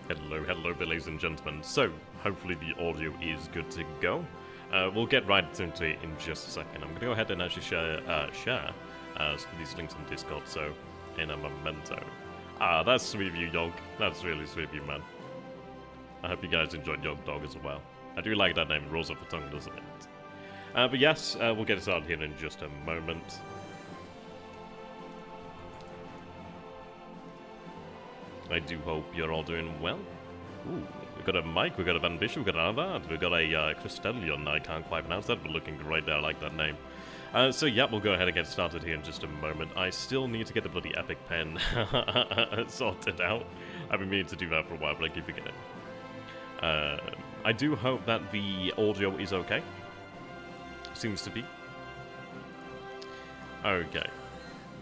Hello, ladies and gentlemen. So, hopefully the audio is good to go. We'll get right into it in just a second. I'm going to go ahead and actually share these links on Discord, so in a memento. That's sweet of you, Yog. That's really sweet of you, man. I hope you guys enjoyed Yog Dog as well. I do like that name, it rolls off the tongue, doesn't it? But yes, we'll get started here in just a moment. I do hope you're all doing well. Ooh, we've got a Mike, we've got a Van Bishop, we've got an Avad, we've got a Cristellion. I can't quite pronounce that, but looking great there, I like that name. So yeah, we'll go ahead and get started here in just a moment. I still need to get the bloody epic pen sorted out. I've been meaning to do that for a while, but I keep forgetting. I do hope that the audio is okay. Seems to be. Okay.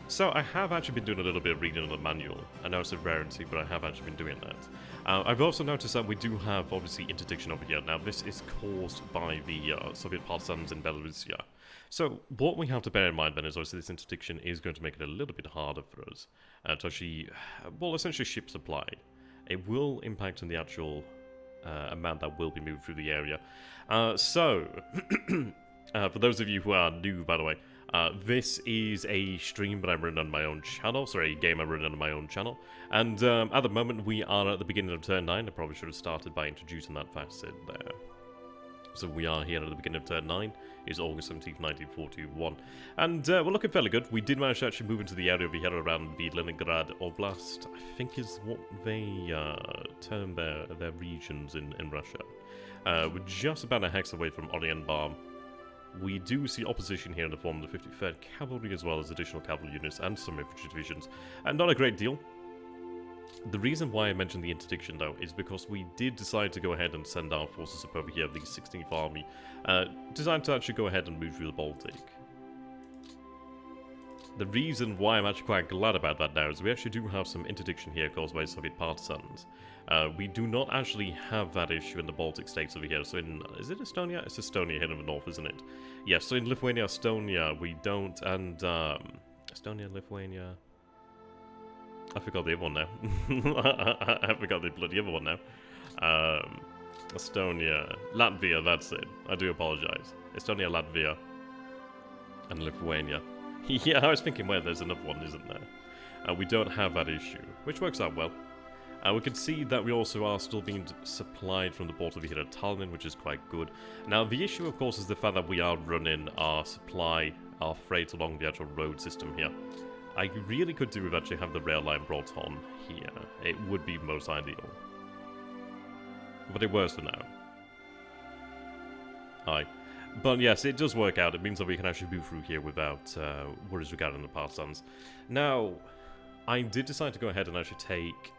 So I have actually been doing a little bit of reading on the manual. I know it's a rarity, but I have actually been doing that. I've also noticed that we do have, obviously, interdiction over here. Now, this is caused by the Soviet partisans in Belarusia. So what we have to bear in mind, then, is obviously this interdiction is going to make it a little bit harder for us to actually, well, essentially ship supply. It will impact on the actual amount that will be moved through the area. For those of you who are new, by the way, this is a stream that I'm running on my own channel, sorry, a game I'm running on my own channel, and at the moment we are at the beginning of turn 9. I probably should have started by introducing that facet there. So we are here at the beginning of turn 9, it's August 17th, 1941, and we're looking fairly good. We did manage to actually move into the area over here around the Leningrad Oblast, I think is what they term their regions in Russia. We're just about a hex away from Oranienbaum. We do see opposition here in the form of the 53rd Cavalry, as well as additional cavalry units and some infantry divisions, and not a great deal. The reason why I mentioned the interdiction, though, is because we did decide to go ahead and send our forces up over here, the 16th Army, designed to actually go ahead and move through the Baltic. The reason why I'm actually quite glad about that now is we actually do have some interdiction here caused by Soviet partisans. We do not actually have that issue in the Baltic states over here. So in, is it Estonia? It's Estonia here in the north, isn't it? Yes, so in Lithuania, Estonia, we don't, and Estonia, Lithuania... I forgot the other one now. I forgot the bloody other one now. Estonia, Latvia, that's it. I do apologize. Estonia, Latvia, and Lithuania. Yeah, I was thinking, well, there's another one, isn't there? We don't have that issue, which works out well. We can see that we also are still being supplied from the port over here at Tallinn, which is quite good. Now, the issue, of course, is the fact that we are running our supply, our freight along the actual road system here. I really could do with actually have the rail line brought on here. It would be most ideal. But it works for now. Aye. But yes, it does work out. It means that we can actually move through here without worries regarding the partisans. Now, I did decide to go ahead and actually take...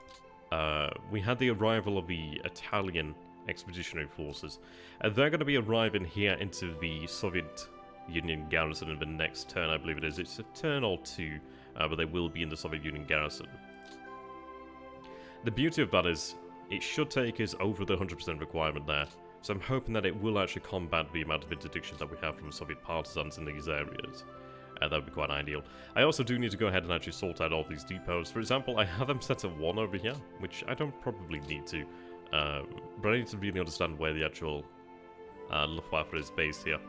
we had the arrival of the Italian expeditionary forces. They're going to be arriving here into the Soviet Union garrison in the next turn, I believe it is. It's a turn or two, but they will be in the Soviet Union garrison. The beauty of that is, it should take us over the 100% requirement there. So I'm hoping that it will actually combat the amount of interdiction that we have from Soviet partisans in these areas. That would be quite ideal. I also do need to go ahead and actually sort out all these depots. For example, I have them set at 1 over here, which I don't probably need to. But I need to really understand where the actual Luftwaffe is based here.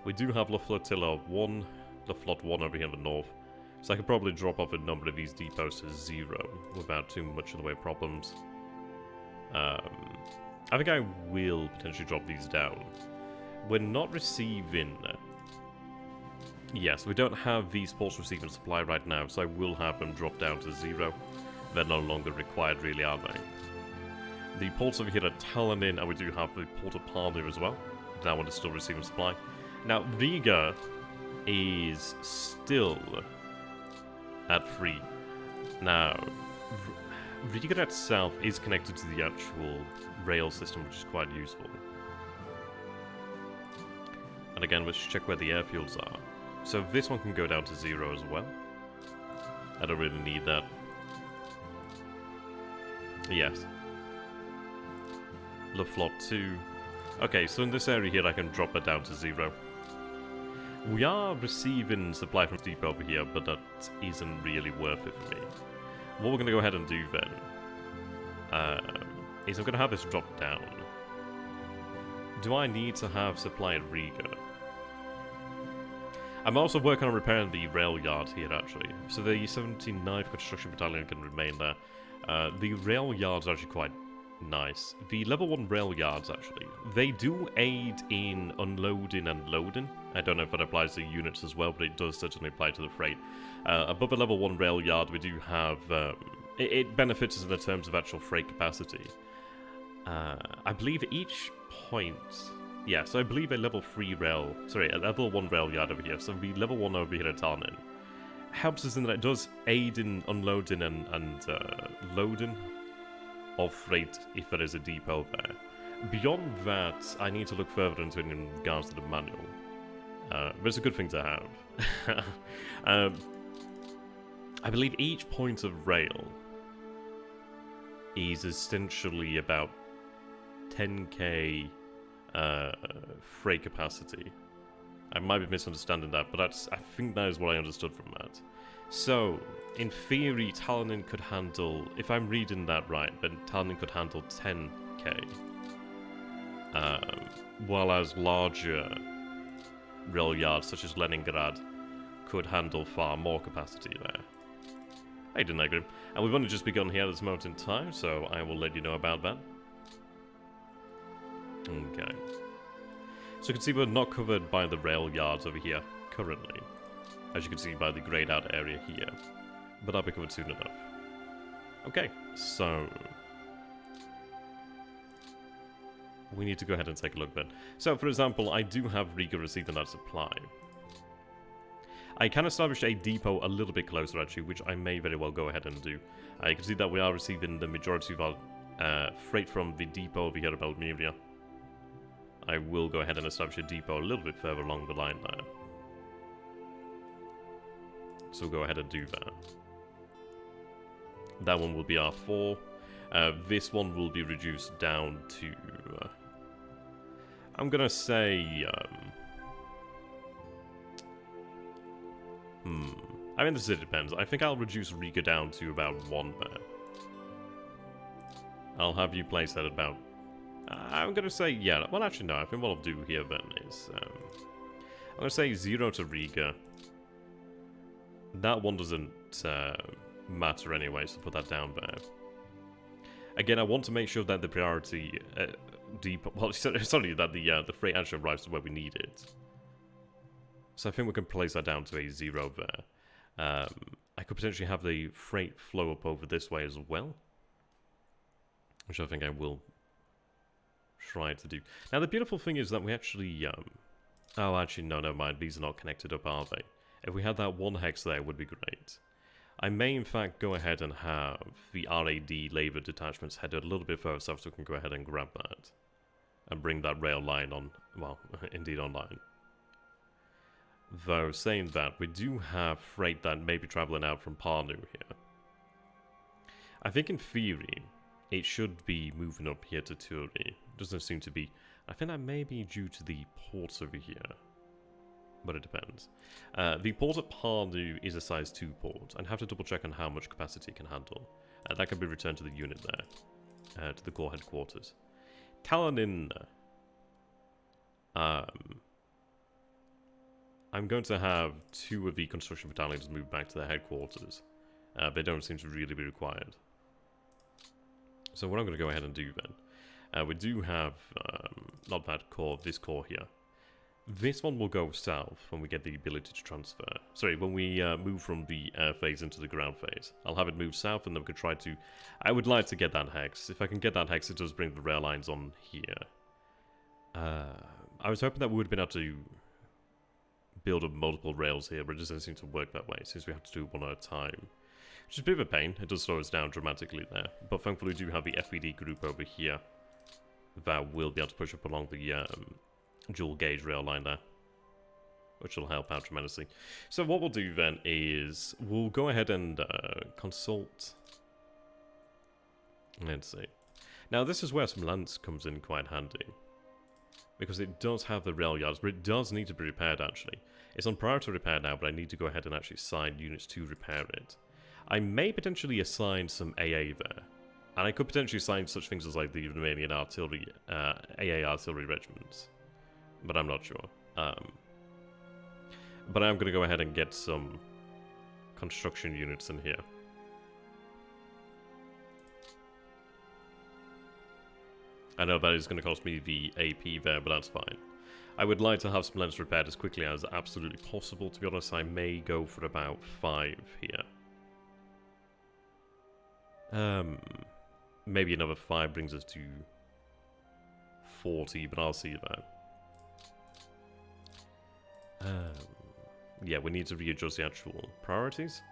We do have Luftflotilla 1, Luftflot 1 over here in the north. So I could probably drop off a number of these depots to 0 without too much in the way of problems. I think I will potentially drop these down. We're not receiving... Yes, we don't have these ports receiving supply right now, so I will have them drop down to 0. They're no longer required, really, are they? The ports over here are Tallinn, and we do have the port of Parlia as well. That one is still receiving supply. Now, Riga is still at 3. Now, Riga itself is connected to the actual rail system, which is quite useful. And again, let's check where the airfields are. So this one can go down to 0 as well. I don't really need that. Yes. Luftflot 2. Okay, so in this area here I can drop it down to 0. We are receiving supply from Deep over here, but that isn't really worth it for me. What we're going to go ahead and do then is I'm going to have this drop down. Do I need to have supply at Riga? I'm also working on repairing the rail yard here, actually. So the 79th Construction Battalion can remain there. The rail yards are actually quite nice. The level 1 rail yards, actually, they do aid in unloading and loading. I don't know if that applies to units as well, but it does certainly apply to the freight. Above the level 1 rail yard, we do have... it benefits us in the terms of actual freight capacity. I believe each point... Yeah, so I believe a level 3 rail... Sorry, a level 1 rail yard over here. So the level 1 over here at Tarnin helps us in that it does aid in unloading and loading of freight if there is a depot there. Beyond that, I need to look further into it in regards to the manual. But it's a good thing to have. I believe each point of rail is essentially about 10k freight capacity. I might be misunderstanding that, but I think that is what I understood from that. So, in theory, Talanin could handle, if I'm reading that right, then Talanin could handle 10k. While larger rail yards, such as Leningrad, could handle far more capacity there. I didn't agree. And we've only just begun here at this moment in time, so I will let you know about that. Okay. So you can see we're not covered by the rail yards over here, currently. As you can see by the greyed out area here. But that'll be covered soon enough. Okay, so... we need to go ahead and take a look then. So, for example, I do have Riga receiving that supply. I can establish a depot a little bit closer, actually, which I may very well go ahead and do. You can see that we are receiving the majority of our freight from the depot over here at Almeria. I will go ahead and establish a depot a little bit further along the line there. So we'll go ahead and do that. That one will be R4. This one will be reduced down to... I'm gonna say... I mean, it depends. I think I'll reduce Riga down to about 1 there. I'll have you place that at about... I'm gonna say, yeah, well actually no, I think what I'll do here then is... I'm gonna say 0 to Riga. That one doesn't matter anyway, so put that down there. Again, I want to make sure that the priority sorry, that the freight actually arrives to where we need it. So I think we can place that down to a 0 there. I could potentially have the freight flow up over this way as well, which I think I will try to do. Now the beautiful thing is that we actually oh, actually no, never mind. These are not connected up, are they? If we had that 1 hex there, it would be great. I may, in fact, go ahead and have the RAD labor detachments headed a little bit further south so we can go ahead and grab that. And bring that rail line on, well, indeed online. Though, saying that, we do have freight that may be travelling out from Parnu here. I think, in theory, it should be moving up here to Turi. Doesn't seem to be... I think that may be due to the ports over here. But it depends. The port at Parnu is a size 2 port. I'd have to double check on how much capacity it can handle. That can be returned to the unit there. To the core headquarters. Talanin. I'm going to have 2 of the construction battalions move back to their headquarters. They don't seem to really be required. So what I'm going to go ahead and do then. We do have, not that core, this core here. This one will go south when we get the ability to transfer. Sorry, when we move from the air phase into the ground phase. I'll have it move south and then we can try to... I would like to get that hex. If I can get that hex, it does bring the rail lines on here. I was hoping that we would have been able to build up multiple rails here, but it doesn't seem to work that way, since we have to do one at a time. Which is a bit of a pain. It does slow us down dramatically there. But thankfully we do have the FPD group over here that will be able to push up along the... dual gauge rail line there, which will help out tremendously. So what we'll do then is we'll go ahead and consult. Let's see. Now this is where some lance comes in quite handy, because it does have the rail yards, but it does need to be repaired actually. It's on priority repair now, but I need to go ahead and actually assign units to repair it. I may potentially assign some AA there. And I could potentially sign such things as like the Romanian artillery, AA artillery regiments. But I'm not sure. But I'm going to go ahead and get some construction units in here. I know that is going to cost me the AP there, but that's fine. I would like to have some lens repaired as quickly as absolutely possible. To be honest, I may go for about 5 here. Maybe another 5 brings us to 40, but I'll see that. Yeah, we need to readjust the actual priorities.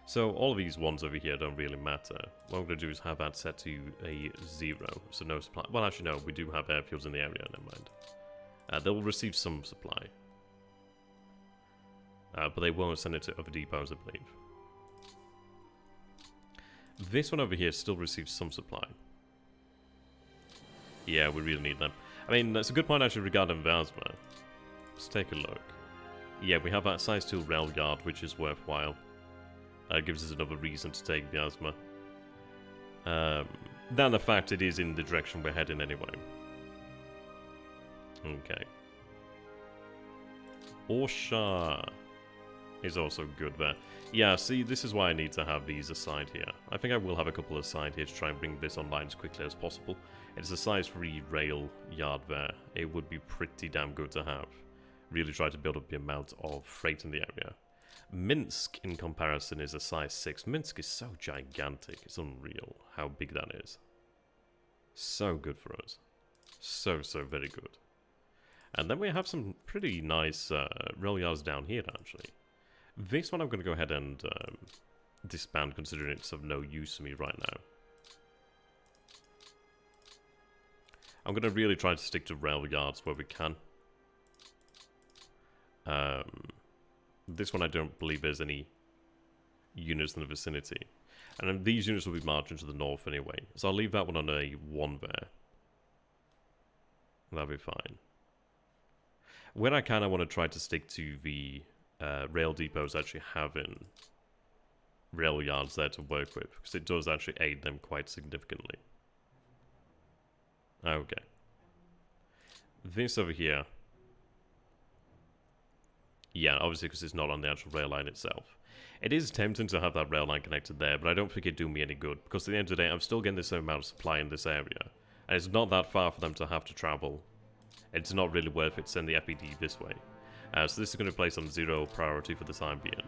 So all of these ones over here don't really matter. What I'm going to do is have that set to a 0, so no supply. Well, actually no, we do have airfields in the area, never mind. They'll receive some supply. But they won't send it to other depots, I believe. This one over here still receives some supply. Yeah, we really need them. I mean, that's a good point actually regarding Vyazma. Let's take a look. Yeah, we have that size 2 rail yard, which is worthwhile. That gives us another reason to take Vyazma. Than the fact it is in the direction we're heading anyway. Okay. Orsha is also good there. Yeah, see, this is why I need to have these aside here. I think I will have a couple aside here to try and bring this online as quickly as possible. It's a size 3 rail yard there. It would be pretty damn good to have. Really try to build up the amount of freight in the area. Minsk, in comparison, is a size 6. Minsk is so gigantic. It's unreal how big that is. So good for us. So very good. And then we have some pretty nice rail yards down here, actually. This one I'm going to go ahead and disband, considering it's of no use to me right now. I'm going to really try to stick to rail yards where we can. This one I don't believe there's any units in the vicinity. And then these units will be marching to the north anyway. So I'll leave that one on a 1 there. That'll be fine. When I can, I want to try to stick to the rail depots actually having rail yards there to work with, because it does actually aid them quite significantly. Okay. This over here. Yeah, obviously because it's not on the actual rail line itself. It is tempting to have that rail line connected there, but I don't think it'd do me any good, because at the end of the day, I'm still getting the same amount of supply in this area. And it's not that far for them to have to travel. It's not really worth it to send the FED this way. So this is going to be placed on 0 priority for the time being.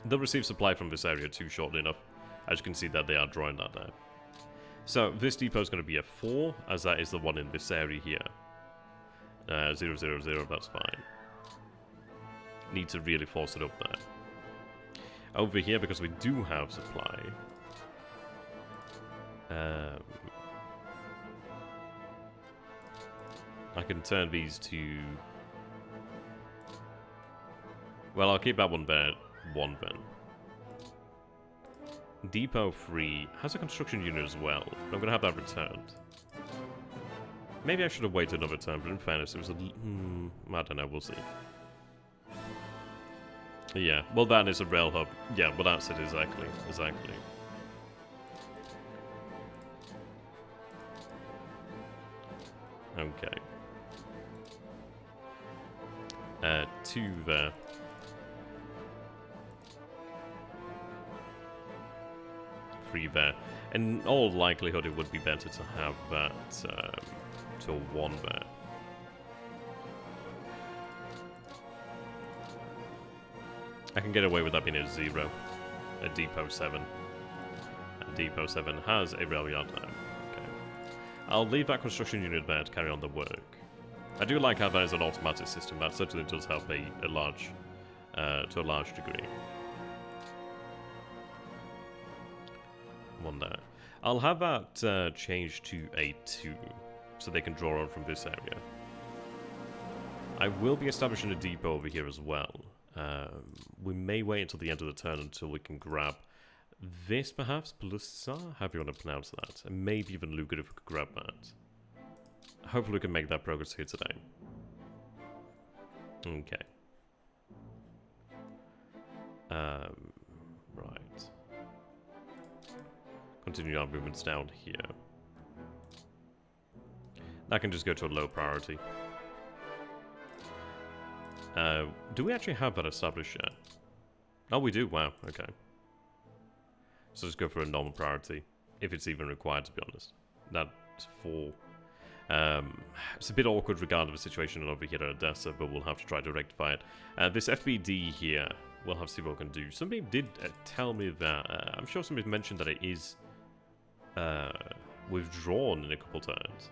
They'll receive supply from this area too shortly enough. As you can see that they are drawing that there. So this depot is going to be a 4, as that is the one in this area here. 000, that's fine. Need to really force it up there. Over here, because we do have supply. I can turn these to... Well, I'll keep that one there. 1 then. Depot 3 has a construction unit as well, but I'm going to have that returned. Maybe I should have waited another turn, but in fairness, it was a... I don't know, we'll see. Yeah, well that is a rail hub. Yeah, well that's it, exactly. Okay. 2 there. There. In all likelihood, it would be better to have that to a 1 there. I can get away with that being a 0. A Depot 7. And Depot 7 has a rail yard now. Okay. I'll leave that construction unit there to carry on the work. I do like how that is an automatic system. That certainly does help to a large degree. 1 there. I'll have that changed to a 2, so they can draw on from this area. I will be establishing a depot over here as well. We may wait until the end of the turn until we can grab this, perhaps? Plusa? However you want to pronounce that. And maybe even Luger if we could grab that. Hopefully we can make that progress here today. Okay. Right. continue our movements down here. That can just go to a low priority. Do we actually have that established yet? Oh, we do. Wow. Okay. So just go for a normal priority, if it's even required, to be honest. That's 4. It's a bit awkward regarding the situation over here at Odessa, but we'll have to try to rectify it. This FBD here, we'll have to see what we can do. Somebody did tell me that, I'm sure somebody mentioned that it is withdrawn in a couple times.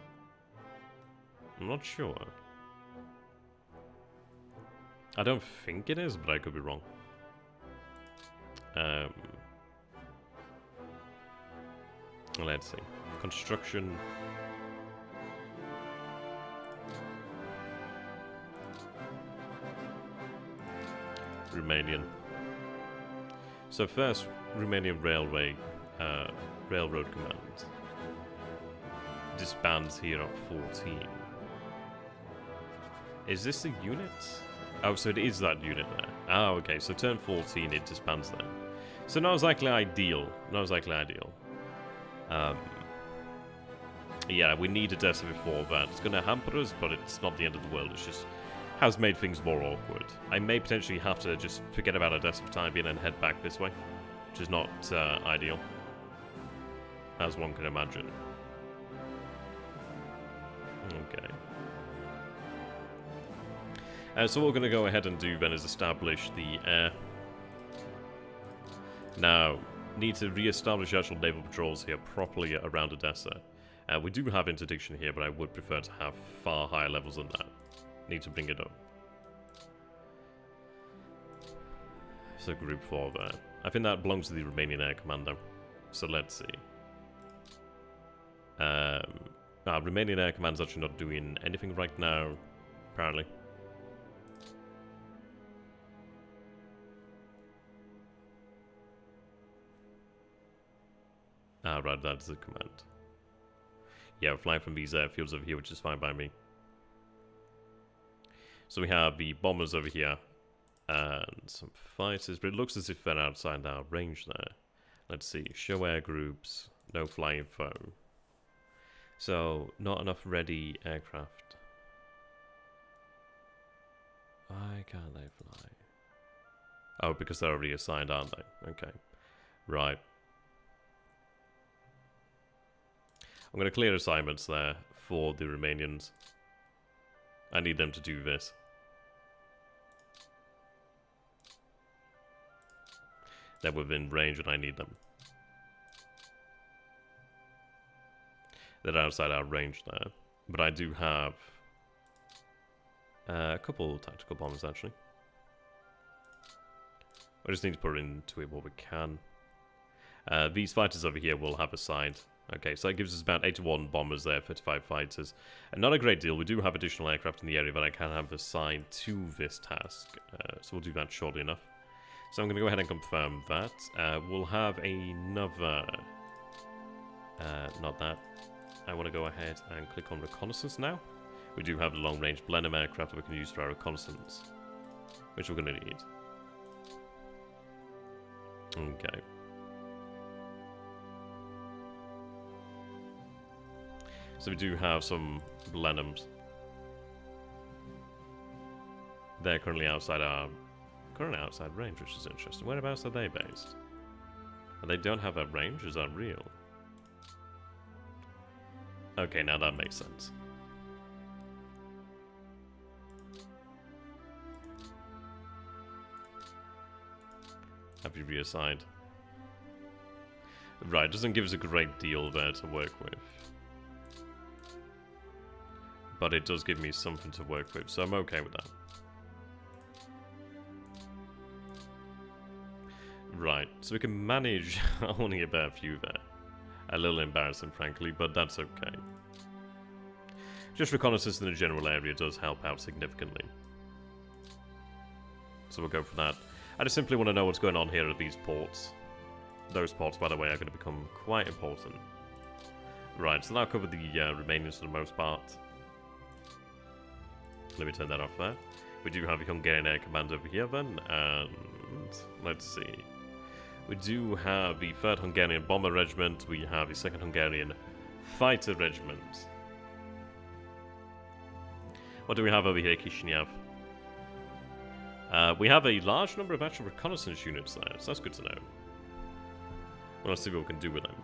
I'm not sure. I don't think it is, but I could be wrong. Let's see. Construction. Romanian. So first, Romanian Railway, Railroad Command disbands here at 14. Is this a unit? Oh, so it is that unit there. Oh, okay, so turn 14 it disbands then. So not exactly ideal. Not exactly ideal. Yeah, we need Odessa before that. It's going to hamper us, but it's not the end of the world. It's just has made things more awkward. I may potentially have to just forget about Odessa for time being and head back this way, which is not ideal, as one can imagine. Okay. So what we're going to go ahead and do then is establish the air. Now, need to re-establish actual naval patrols here properly around Odessa. We do have interdiction here, but I would prefer to have far higher levels than that. Need to bring it up. So group 4 there. I think that belongs to the Romanian Air Commando. So let's see. Romanian Air Command's actually not doing anything right now, apparently. Right, that's the command. Yeah, we're flying from these airfields over here, which is fine by me. So we have the bombers over here, and some fighters, but it looks as if they're outside our range there. Let's see, show air groups, no flying foe. So, not enough ready aircraft. Why can't they fly? Oh, because they're already assigned, aren't they? Okay, right. I'm going to clear assignments there for the Romanians. I need them to do this. They're within range and I need them. They're outside our range there. But I do have a couple tactical bombers actually. I just need to put into it what we can. These fighters over here will have assigned. Okay, so that gives us about 81 bombers there, 35 fighters. And not a great deal. We do have additional aircraft in the area that I can have assigned to this task. So we'll do that shortly enough. So I'm going to go ahead and confirm that. We'll have another... not that. I want to go ahead and click on Reconnaissance now. We do have the long-range Blenheim aircraft that we can use for our reconnaissance, which we're going to need. Okay. So we do have some Blenheims. They're currently outside range, which is interesting. Whereabouts are they based? And they don't have that range? Is that real? Okay, now that makes sense. Have you reassigned? Right, doesn't give us a great deal there to work with. But it does give me something to work with, so I'm okay with that. Right, so we can manage only a bare few there. A little embarrassing, frankly, but that's okay. Just reconnaissance in the general area does help out significantly. So we'll go for that. I just simply want to know what's going on here at these ports. Those ports, by the way, are going to become quite important. Right, so that'll cover the Romanians for the most part. Let me turn that off there. We do have a Hungarian Air Command over here then, and let's see. We do have the 3rd Hungarian Bomber Regiment. We have the 2nd Hungarian Fighter Regiment. What do we have over here, Kishinev? We have a large number of actual reconnaissance units there, so that's good to know. Well, let's see what we can do with them.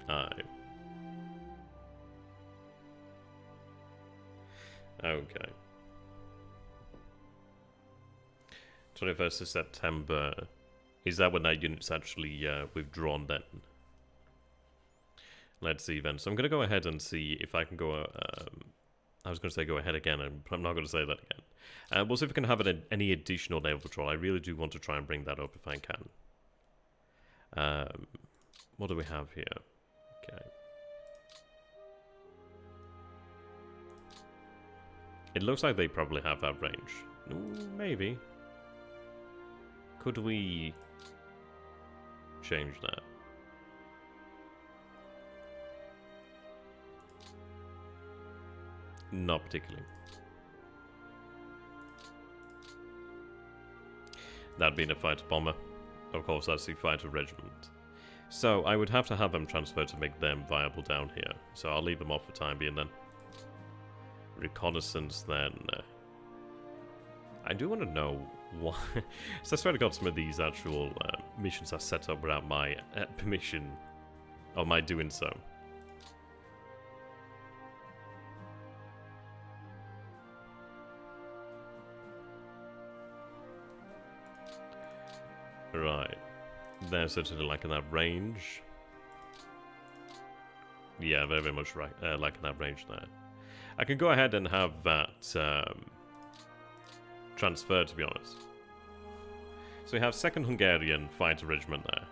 Aye. Okay. 21st of September. Is that when that unit's actually withdrawn then? Let's see then. So I'm going to go ahead and see if I can go... I was going to say go ahead again, and I'm not going to say that again. We'll see if we can have any additional naval patrol. I really do want to try and bring that up if I can. What do we have here? Okay. It looks like they probably have that range. Ooh, maybe. Could we change that? Not particularly. That being a fighter bomber. Of course, that's the fighter regiment. So I would have to have them transferred to make them viable down here. So I'll leave them off for time being then. Reconnaissance then. I do want to know why. So I swear to God, some of these actual missions are set up without my permission, or my doing so. Right. They're certainly liking that range. Yeah, very, very much liking that range there. I can go ahead and have that transferred, to be honest. So we have 2nd Hungarian Fighter Regiment there.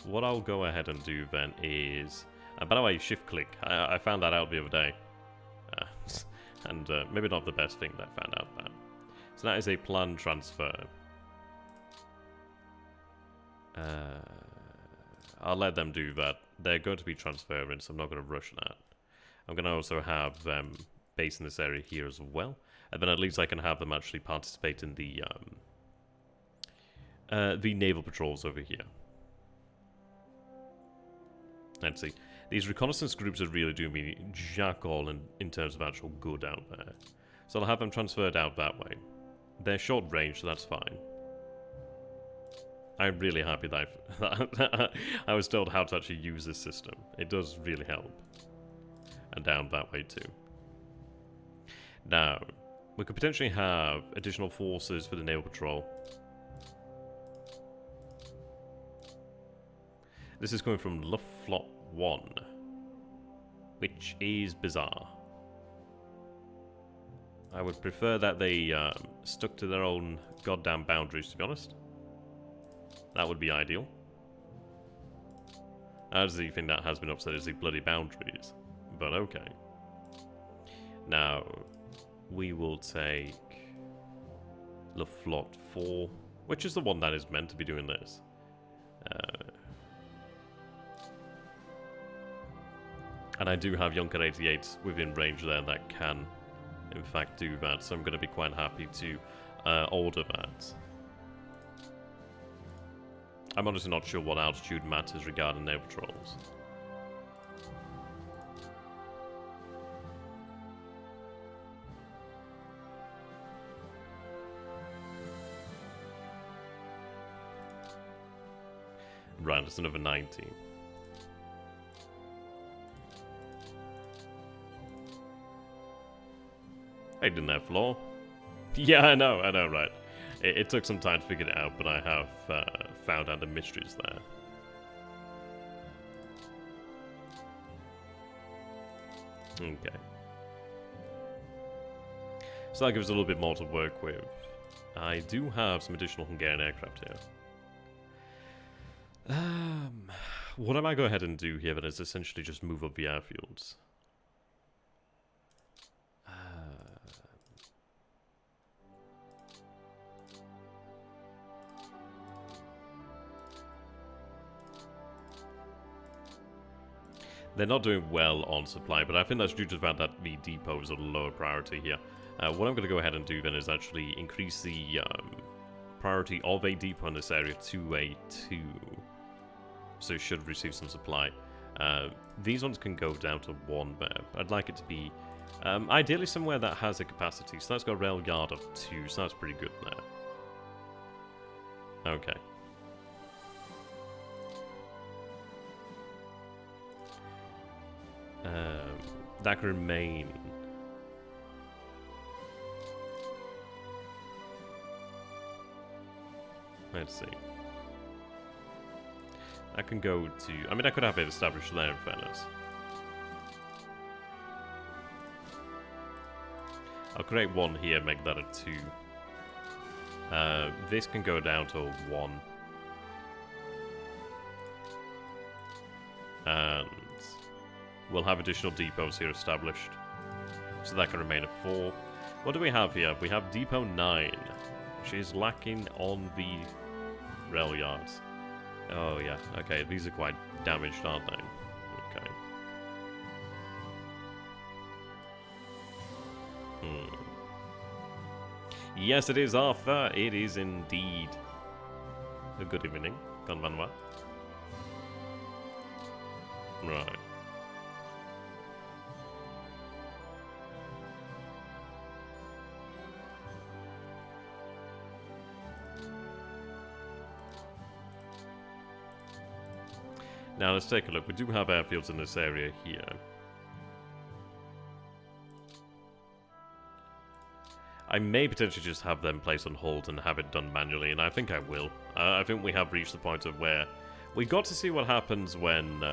What I'll go ahead and do then is... by the way, shift click. I found that out the other day. And maybe not the best thing that I found out about. So that is a planned transfer. I'll let them do that. They're going to be transferring, so I'm not going to rush that. I'm going to also have them based in this area here as well. And then at least I can have them actually participate in the naval patrols over here. Let's see. These reconnaissance groups are really doing me jack all in terms of actual good out there. So I'll have them transferred out that way. They're short range, so that's fine. I'm really happy that I was told how to actually use this system. It does really help. And down that way too. Now, we could potentially have additional forces for the naval patrol. This is coming from Luftflotte 1, which is bizarre. I would prefer that they stuck to their own goddamn boundaries, to be honest. That would be ideal. As the thing that has been upset is the bloody boundaries. But okay. Now, we will take Luftflotte 4, which is the one that is meant to be doing this. And I do have Junker 88 within range there that can, in fact, do that. So I'm going to be quite happy to order that. I'm honestly not sure what altitude matters regarding naval patrols. Right, it's another 90. I didn't have flaw. Yeah, I know, right. It took some time to figure it out, but I have found out the mysteries there. Okay. So that gives us a little bit more to work with. I do have some additional Hungarian aircraft here. What I might go ahead and do here then is essentially just move up the airfields. They're not doing well on supply, but I think that's due to the fact that the depot is a lower priority here. What I'm going to go ahead and do then is actually increase the priority of a depot in this area to a 2. So it should receive some supply. These ones can go down to 1 there. I'd like it to be ideally somewhere that has a capacity. So that's got a rail yard of 2, so that's pretty good there. Okay. That can remain. Let's see. I can go to... I mean, I could have it established there, in fairness. I'll create 1 here, make that a 2. This can go down to a 1. And we'll have additional depots here established. So that can remain a 4. What do we have here? We have Depot 9, which is lacking on the rail yards. Oh yeah, okay, these are quite damaged, aren't they? Okay. Yes, it is Arthur. It is indeed. A good evening, Konbanwa. Right. Now let's take a look. We do have airfields in this area here. I may potentially just have them placed on hold and have it done manually, and I think I will. I think we have reached the point of where we got to see what happens when,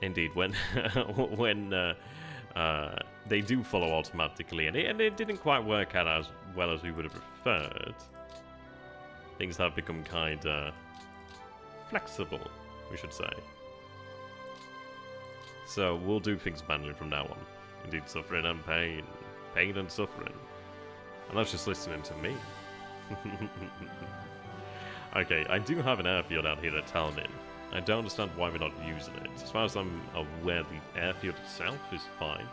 indeed, when when they do follow automatically, and it didn't quite work out as well as we would have preferred. Things have become kind of flexible, we should say. So we'll do things manually from now on. Indeed, suffering and pain. Pain and suffering. And that's just listening to me. Okay, I do have an airfield out here at Talmin. I don't understand why we're not using it. As far as I'm aware, the airfield itself is fine.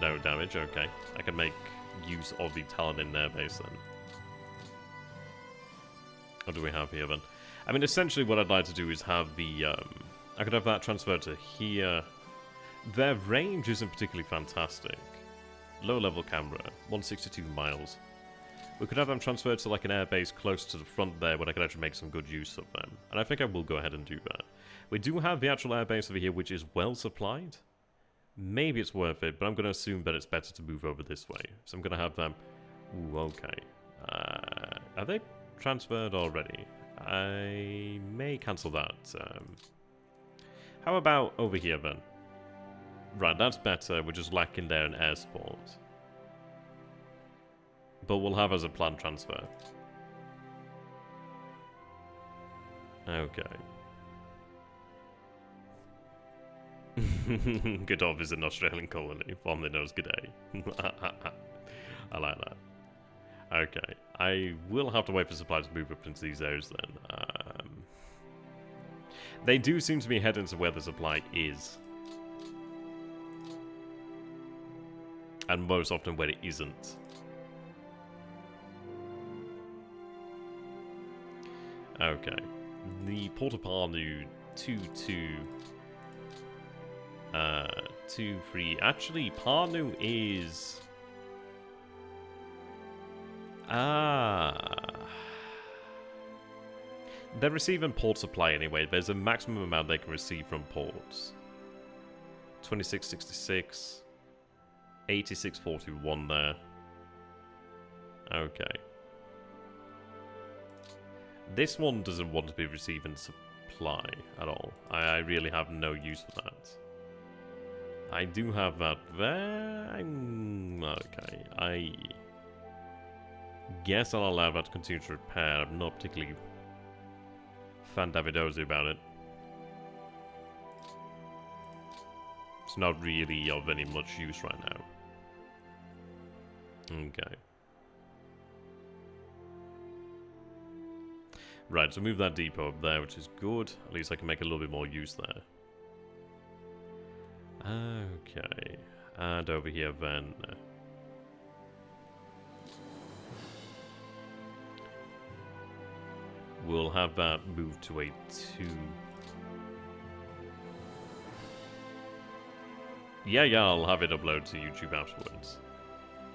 No damage, okay. I can make use of the Talmin airbase then. What do we have here then? I mean, essentially what I'd like to do is have the, I could have that transferred to here. Their range isn't particularly fantastic. Low-level camera, 162 miles. We could have them transferred to like an airbase close to the front there, where I could actually make some good use of them. And I think I will go ahead and do that. We do have the actual airbase over here, which is well supplied. Maybe it's worth it, but I'm going to assume that it's better to move over this way. So I'm going to have them... Ooh, okay. Are they transferred already? I may cancel that. How about over here then? Right, that's better. We're just lacking there an air support. But we'll have as a planned transfer. Okay. Godov is an Australian colony. Formerly known as G'day. I like that. Okay. I will have to wait for supplies to move up into these areas then. They do seem to be heading to where the supply is. And most often where it isn't. Okay. The Port of Parnu 2-3. Actually, Parnu is... They're receiving port supply anyway. There's a maximum amount they can receive from ports. 2666. 8641 there. Okay. This one doesn't want to be receiving supply at all. I really have no use for that. I do have that there. Okay. I guess I'll allow that to continue to repair. I'm not particularly fan-davidosi about it. It's not really of any much use right now. Okay. Right, so move that depot up there, which is good. At least I can make a little bit more use there. Okay. And over here then. We'll have that moved to a 2. Yeah, I'll have it upload to YouTube afterwards.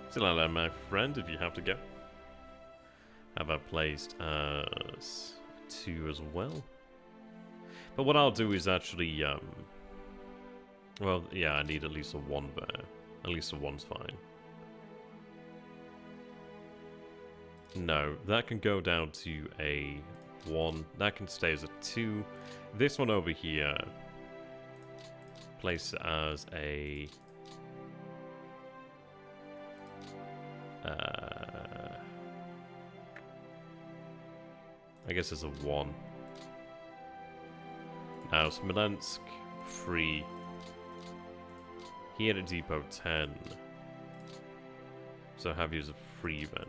Still hello, my friend, if you have to go. Have I placed as 2 as well? But what I'll do is actually, well, yeah, I need at least a 1 there. At least a 1's fine. No, that can go down to a 1. That can stay as a 2. This one over here, place as a... I guess it's a 1. Now, Smolensk, 3. Here at Depot, 10. So have you as a 3 then.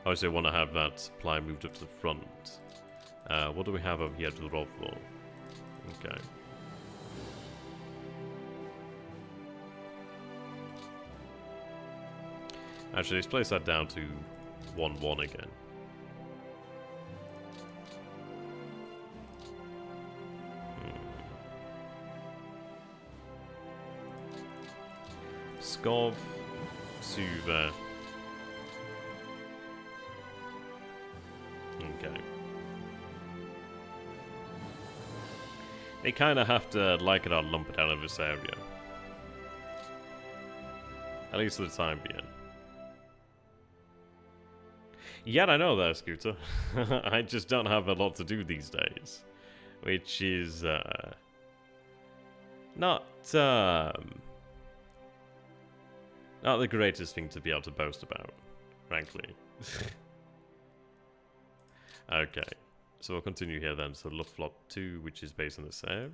Obviously, I want to have that supply moved up to the front. What do we have over here to the Rockville? Okay. Actually, let's place that down to 1-1 again. Skov, Suva. Okay. They kind of have to like it or lump it out of this area. At least for the time being. Yeah, I know that, Scooter. I just don't have a lot to do these days. Which is, not the greatest thing to be able to boast about, frankly. Okay, so we'll continue here then. So Luftflop 2, which is based in this area.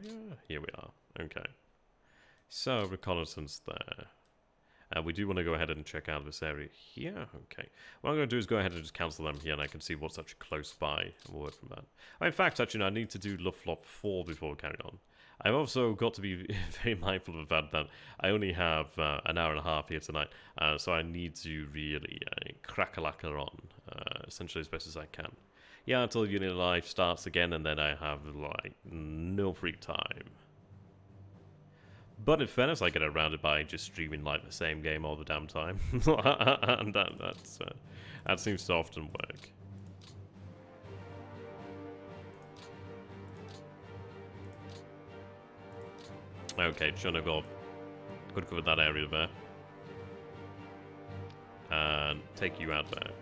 Here we are. Okay. So, reconnaissance there. We do want to go ahead and check out this area here. Okay. What I'm going to do is go ahead and just cancel them here, and I can see what's actually close by, and we'll work from that. In fact, actually, I need to do Luftflop 4 before we carry on. I've also got to be very mindful of the fact that I only have an hour and a half here tonight, so I need to really crack-a-lacka on, essentially as best as I can. Yeah, until Unit Life starts again, and then I have, like, no free time. But in fairness, I get around it by just streaming, like, the same game all the damn time. And that seems to often work. Okay, Chernigov could cover that area there. And take you out there.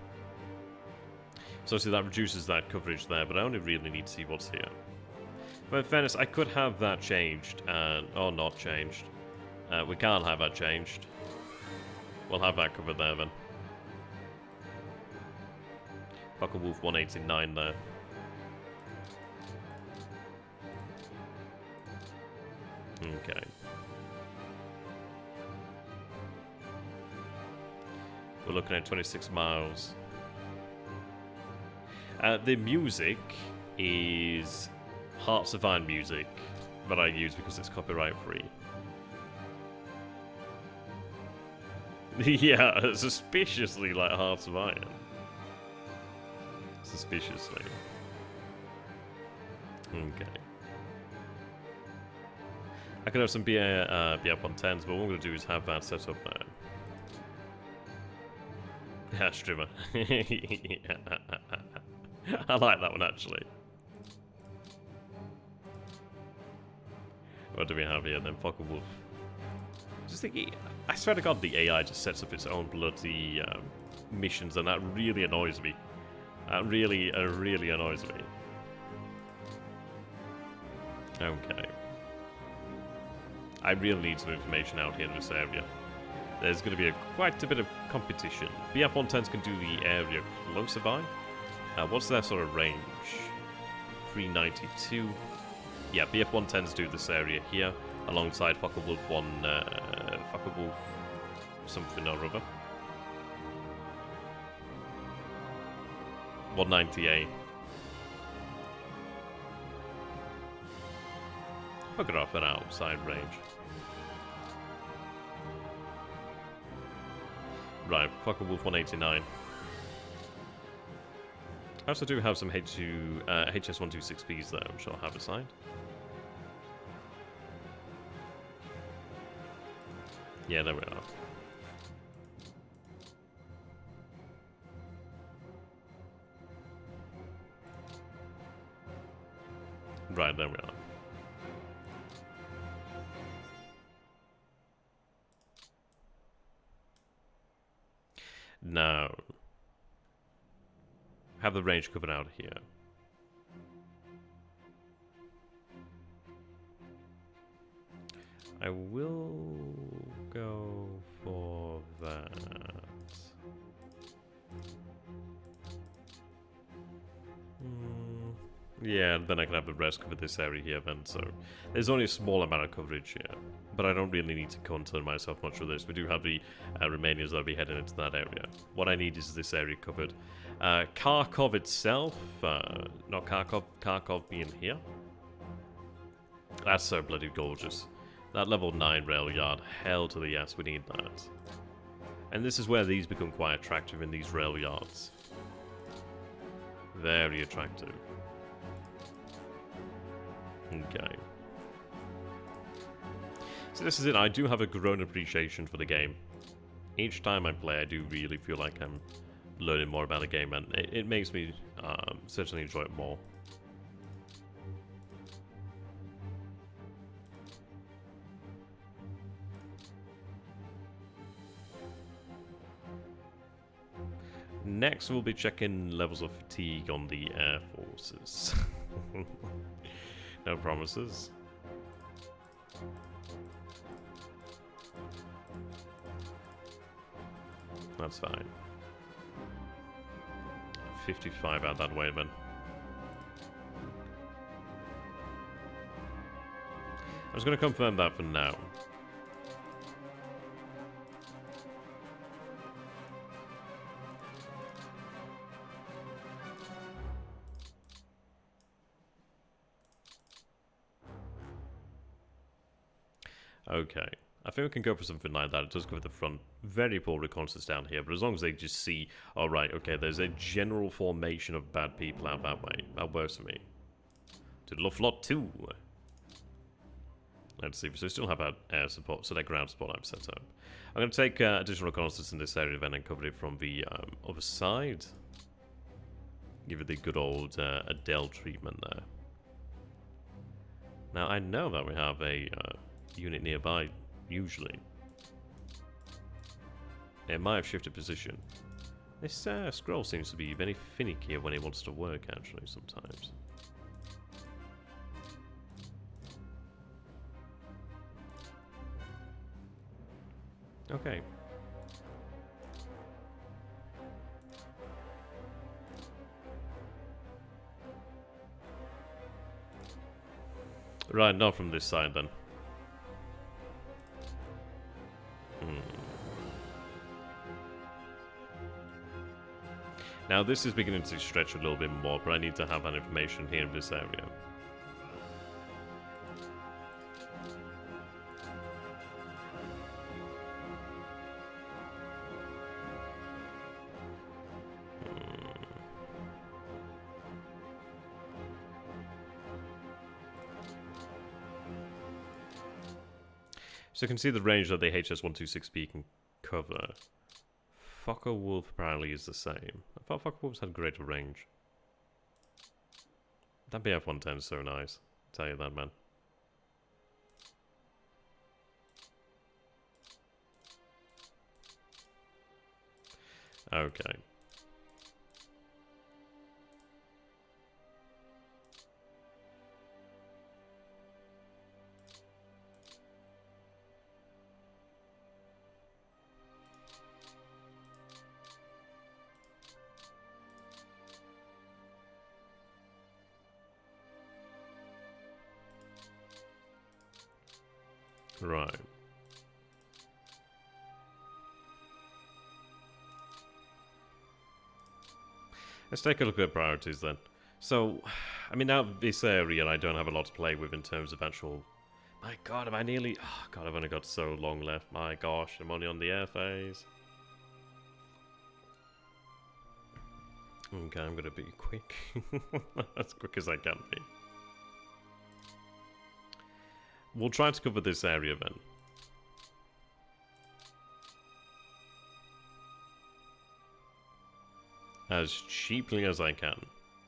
So that reduces that coverage there, but I only really need to see what's here. But in fairness, I could have that changed, or not changed. We can't have that changed. We'll have that covered there then. Wolf 189 there. Okay. We're looking at 26 miles. The music is Hearts of Iron music that I use because it's copyright free. Yeah, suspiciously like Hearts of Iron. Suspiciously. Okay. I could have some BF-110s, but what I'm going to do is have that set up there. Yeah, Strimmer. I like that one, actually. What do we have here, then? Focke-Wulf. Just thinking, I swear to God, the AI just sets up its own bloody missions, and that really annoys me. That really annoys me. Okay. I really need some information out here in this area. There's going to be quite a bit of competition. BF-110s can do the area closer by. What's their sort of range? 392. Yeah, BF-110s do this area here, alongside Focke-Wulf Focke-Wulf something or other. 198. Look it off at outside range. Right, fucker Wolf 189. I also do have some HS126Bs there, which I'll have aside. Yeah, there we are. Right, there we are. Now, have the range covered out here. I will go for that. Yeah, then I can have the rest cover this area here then, so there's only a small amount of coverage here. But I don't really need to concern myself much with this. We do have the Romanians that'll be heading into that area. What I need is this area covered. Kharkov itself, not Kharkov being here. That's so bloody gorgeous. That level 9 rail yard, hell to the yes, we need that. And this is where these become quite attractive in these rail yards. Very attractive. Okay. So this is it. I do have a grown appreciation for the game. Each time I play, I do really feel like I'm learning more about the game, and it makes me certainly enjoy it more. Next, we'll be checking levels of fatigue on the Air Forces. No promises. That's fine. 55 out that way, then. I was going to confirm that for now. Okay. I think we can go for something like that. It does cover the front. Very poor reconnaissance down here, but as long as they just see, alright, okay, there's a general formation of bad people out that way. That works for me. To Lot 2. Let's see, so we still have our air support, so that ground support I've set up. I'm going to take additional reconnaissance in this area then and cover it from the other side. Give it the good old Adele treatment there. Now, I know that we have a unit nearby. Usually. It might have shifted position. This scroll seems to be very finicky when it wants to work, actually, sometimes. Okay. Right, not from this side, then. Now this is beginning to stretch a little bit more, but I need to have that information here in this area. So you can see the range that the HS126B can cover. Fokker Wolf apparently is the same. I thought Fokker Wolves had greater range. That BF-110 is so nice. I'll tell you that, man. Okay. Right. Let's take a look at priorities then. So, I mean, now this area I don't have a lot to play with in terms of actual My god, am I nearly... Oh god, I've only got so long left. My gosh, I'm only on the air phase. Okay, I'm gonna be quick. As quick as I can be. We'll try to cover this area then. As cheaply as I can.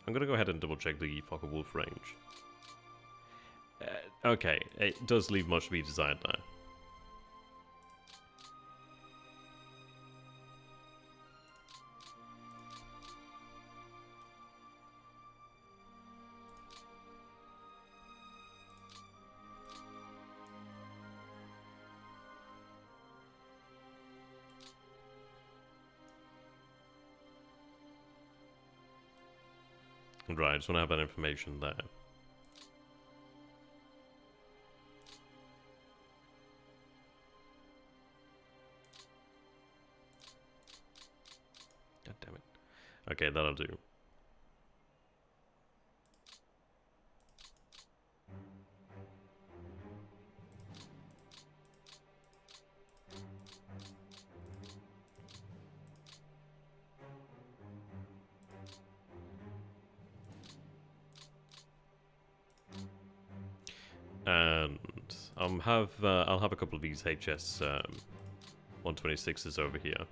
I'm gonna go ahead and double check the Focke-Wulf range. Okay, it does leave much to be desired now. Right, just want to have that information there. God damn it. Okay, that'll do. And I'll have a couple of these HS 126s over here.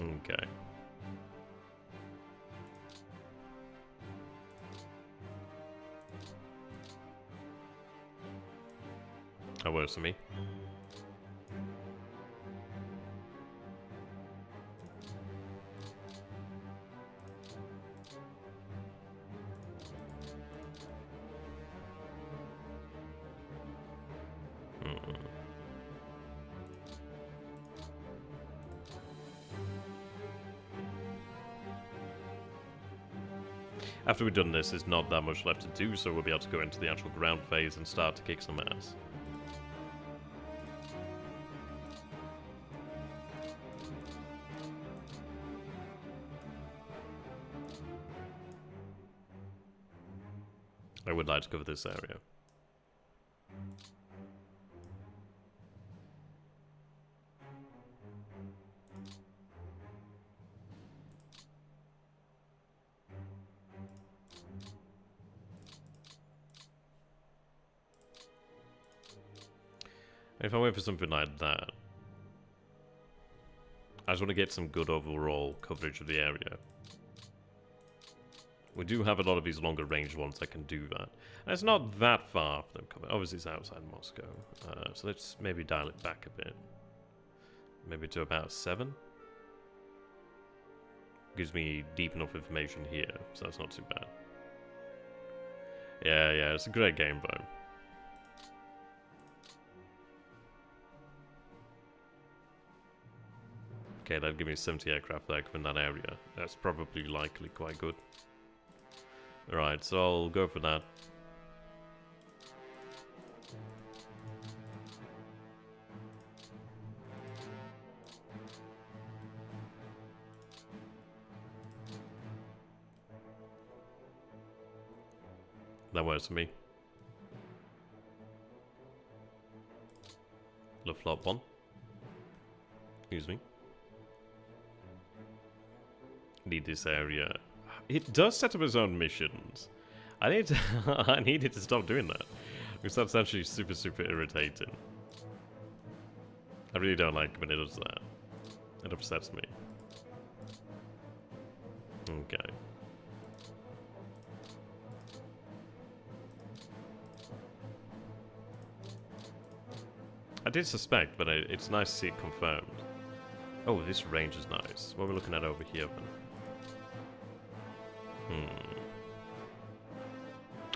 Okay. That works for me. After we've done this, there's not that much left to do, so we'll be able to go into the actual ground phase and start to kick some ass. I would like to cover this area. If I went for something like that, I just want to get some good overall coverage of the area. We do have a lot of these longer range ones that can do that. And it's not that far for them coming. Obviously it's outside Moscow. So let's maybe dial it back a bit. Maybe to about 7. Gives me deep enough information here, so that's not too bad. Yeah, it's a great game though. Okay, that'll give me 70 aircraft there in that area. That's probably likely quite good. Alright, so I'll go for that. That works for me. Flop 1. Excuse me. Need this area. It does set up its own missions. I need to I needed to stop doing that. Because that's actually super irritating. I really don't like when it does that. It upsets me. Okay. I did suspect, but it's nice to see it confirmed. Oh, this range is nice. What are we looking at over here then?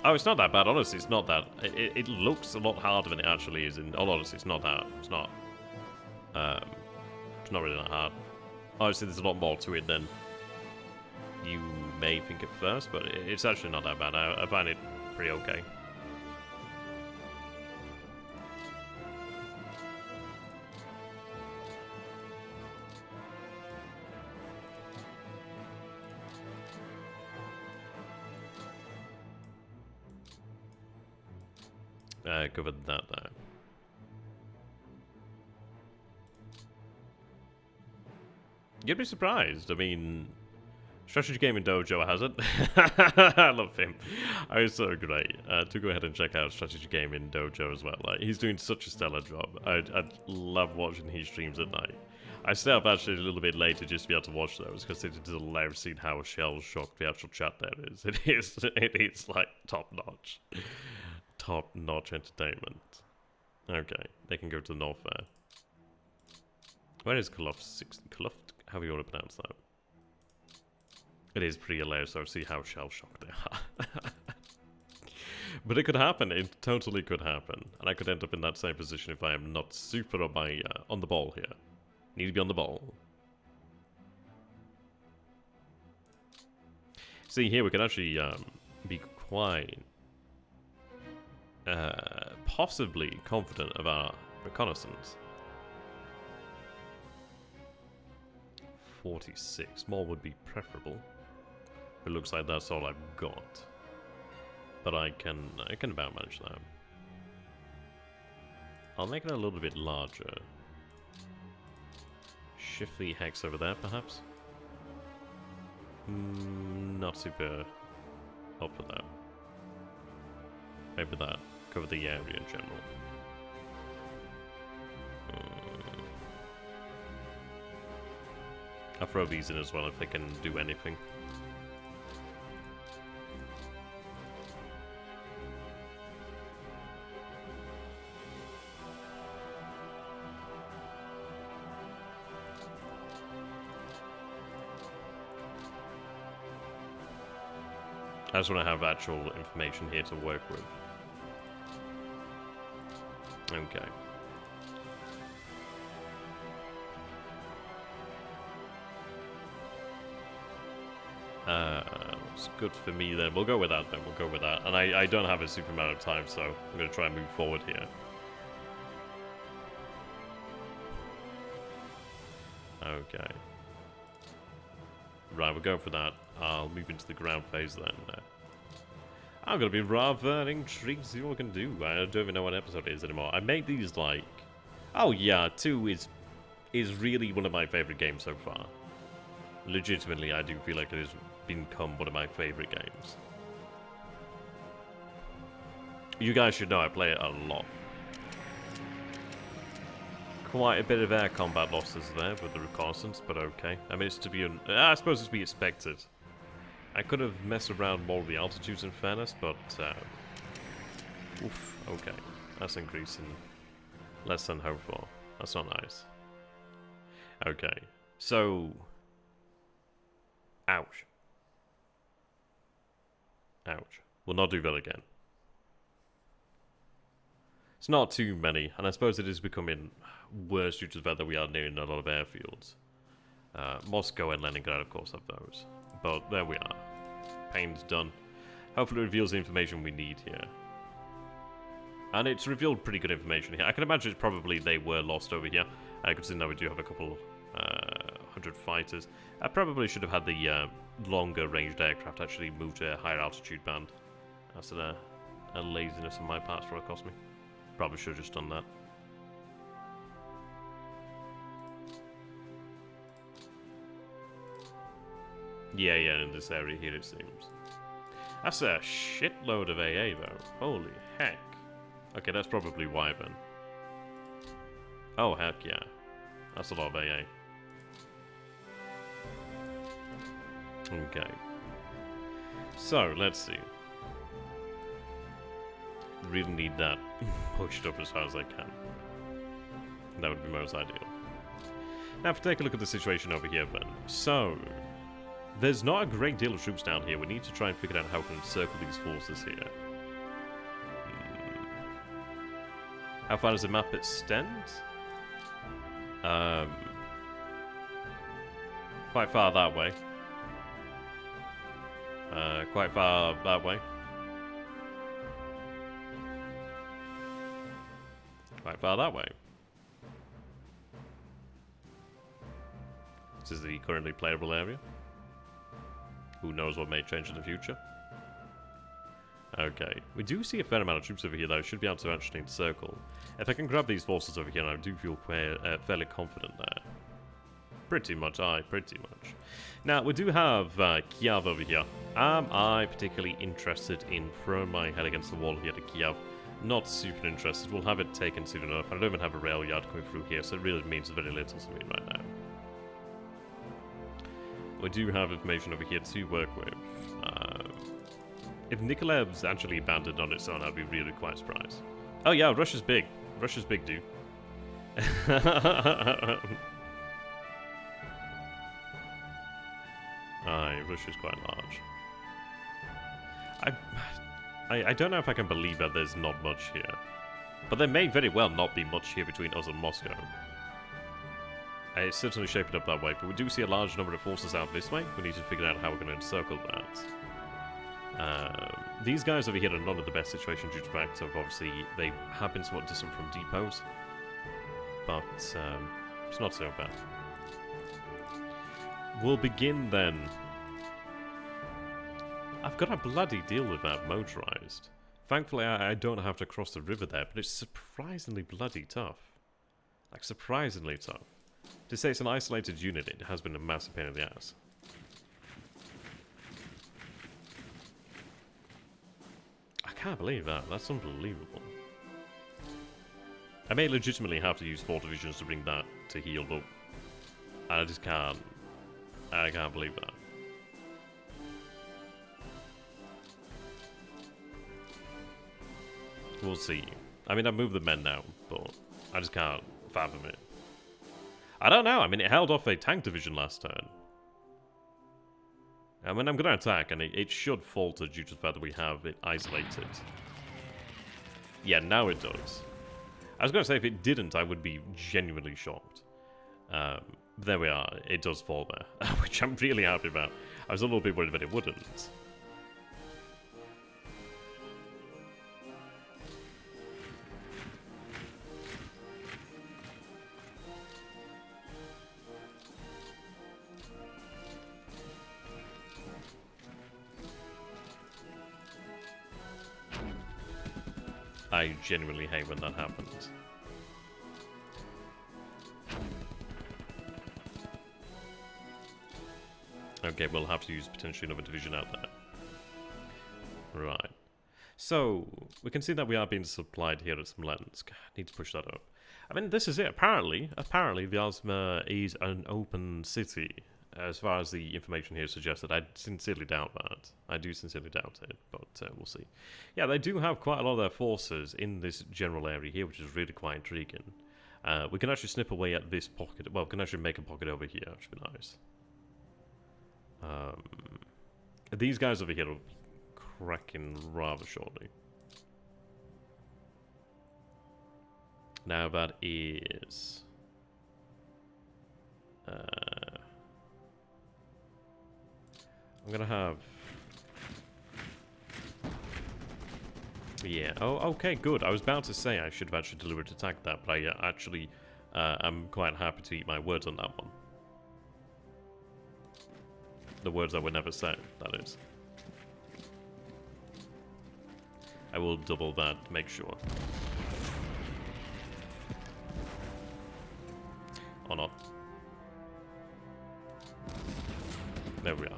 Oh, it's not that bad. Honestly, it's not that. It looks a lot harder than it actually is. In all honesty, it's not that. It's not. It's not really that hard. Obviously, there's a lot more to it than you may think at first, but it's actually not that bad. I find it pretty okay. Covered that there. You'd be surprised. I mean, Strategy Gaming Dojo has it. I love him. He's so great. To go ahead and check out Strategy Gaming Dojo as well. Like, he's doing such a stellar job. I love watching his streams at night. I stay up actually a little bit later just to be able to watch those because it is hilarious seeing how shell-shocked the actual chat there is. It is like top-notch. Top-notch entertainment. Okay, they can go to the north there. Where is Kluft? How do you want to pronounce that? It is pretty hilarious, so see how shell-shocked they are. But it could happen. It totally could happen. And I could end up in that same position if I am not super on my on the ball here. Need to be on the ball. See, here we can actually be quite possibly confident of our reconnaissance. 46. More would be preferable. It looks like that's all I've got. But I can about manage that. I'll make it a little bit larger. Shift the hex over there, perhaps? Not super up for that. Maybe that. Cover the area in general. I'll throw these in as well if they can do anything. I just want to have actual information here to work with. Okay. It's good for me then. We'll go with that then. We'll go with that. And I don't have a super amount of time, so I'm going to try and move forward here. Okay. Right, we'll go for that. I'll move into the ground phase then. I'm going to be rather intrigued to see what we can do. I don't even know what episode it is anymore. I made these like... Oh yeah, 2 is really one of my favorite games so far. Legitimately, I do feel like it has become one of my favorite games. You guys should know I play it a lot. Quite a bit of air combat losses there with the Reconnaissance, but okay. I mean, it's to be... I suppose it's to be expected. I could have messed around more with the altitudes in fairness, but... oof, okay. That's increasing less than hoped for. That's not nice. Okay, so... Ouch. Ouch. We'll not do that again. It's not too many, and I suppose it is becoming worse due to the fact that we are nearing a lot of airfields. Moscow and Leningrad, of course, have those. But there we are. Pain's done. Hopefully it reveals the information we need here. And it's revealed pretty good information here. I can imagine it's probably they were lost over here. Considering that we do have a couple 100 fighters. I probably should have had the longer ranged aircraft actually move to a higher altitude band. That's a laziness on my part for what it cost me. Probably should have just done that. Yeah, in this area here it seems. That's a shitload of AA though. Holy heck. Okay, that's probably why then. Oh heck yeah. That's a lot of AA. Okay. So, let's see. Really need that pushed up as far as I can. That would be most ideal. Now, if we take a look at the situation over here then. So, there's not a great deal of troops down here. We need to try and figure out how we can encircle these forces here. How far does the map extend? Quite far that way. Quite far that way. Quite far that way. This is the currently playable area. Who knows what may change in the future. Okay, we do see a fair amount of troops over here that I should be able to actually encircle. If I can grab these forces over here, I do feel fairly confident there. Pretty much, pretty much. Now, we do have Kiev over here. Am I particularly interested in throwing my head against the wall here to Kiev? Not super interested. We'll have it taken soon enough. I don't even have a rail yard coming through here, so it really means very little to me right now. We do have information over here to work with. If Nikolev's actually abandoned on its own, I'd be really quite surprised. Oh yeah, Russia's big. Russia's big, dude. Aye, Russia's quite large. I don't know if I can believe that there's not much here. But there may very well not be much here between us and Moscow. It's certainly shaping up that way, but we do see a large number of forces out this way. We need to figure out how we're going to encircle that. These guys over here are not in the best situation due to the fact of, obviously, they have been somewhat distant from depots. But it's not so bad. We'll begin then. I've got a bloody deal with that motorized. Thankfully, I don't have to cross the river there, but it's surprisingly bloody tough. Like, surprisingly tough. To say it's an isolated unit, it has been a massive pain in the ass. I can't believe that. That's unbelievable. I may legitimately have to use 4 divisions to bring that to heal, but I just can't. I can't believe that. We'll see. I mean, I've moved the men now, but I just can't fathom it. I don't know. I mean, it held off a tank division last turn. I mean, I'm going to attack, and it should falter due to the fact that we have it isolated. Yeah, now it does. I was going to say, if it didn't, I would be genuinely shocked. There we are. It does fall there, which I'm really happy about. I was a little bit worried that it wouldn't. I genuinely hate when that happens. Okay, we'll have to use potentially another division out there. Right. So, we can see that we are being supplied here at some lands. I need to push that up. I mean, this is it. Apparently the Ozma is an open city. As far as the information here suggested, I sincerely doubt that. I do sincerely doubt it, but we'll see. Yeah, they do have quite a lot of their forces in this general area here, which is really quite intriguing. We can actually snip away at this pocket. Well, we can actually make a pocket over here, which would be nice. These guys over here will be cracking rather shortly. Now that is... I'm gonna have... Yeah, oh, okay, good. I was about to say I should have actually deliberately attacked that, but I actually am quite happy to eat my words on that one. The words that were never said, that is. I will double that to make sure. Or not. There we are.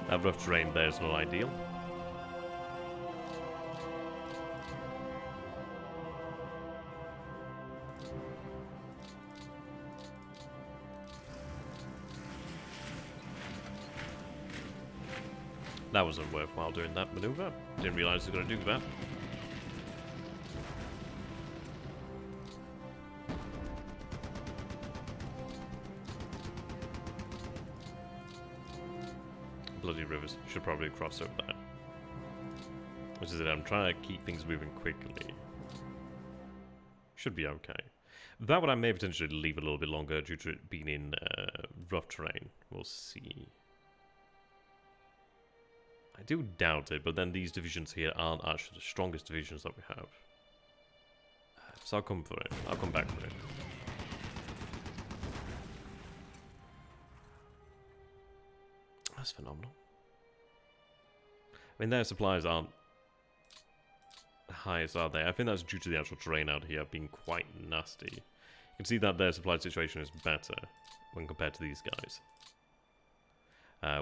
That rough terrain there is not ideal. That wasn't worthwhile doing that maneuver. Didn't realize I was going to do that. Bloody rivers. Should probably cross over that. Which is it, I'm trying to keep things moving quickly. Should be okay. That one I may potentially leave a little bit longer due to it being in rough terrain. We'll see. I do doubt it, but then these divisions here aren't actually the strongest divisions that we have. So I'll come for it. I'll come back for it. That's phenomenal. I mean, their supplies aren't the highest, are they? I think that's due to the actual terrain out here being quite nasty. You can see that their supply situation is better when compared to these guys.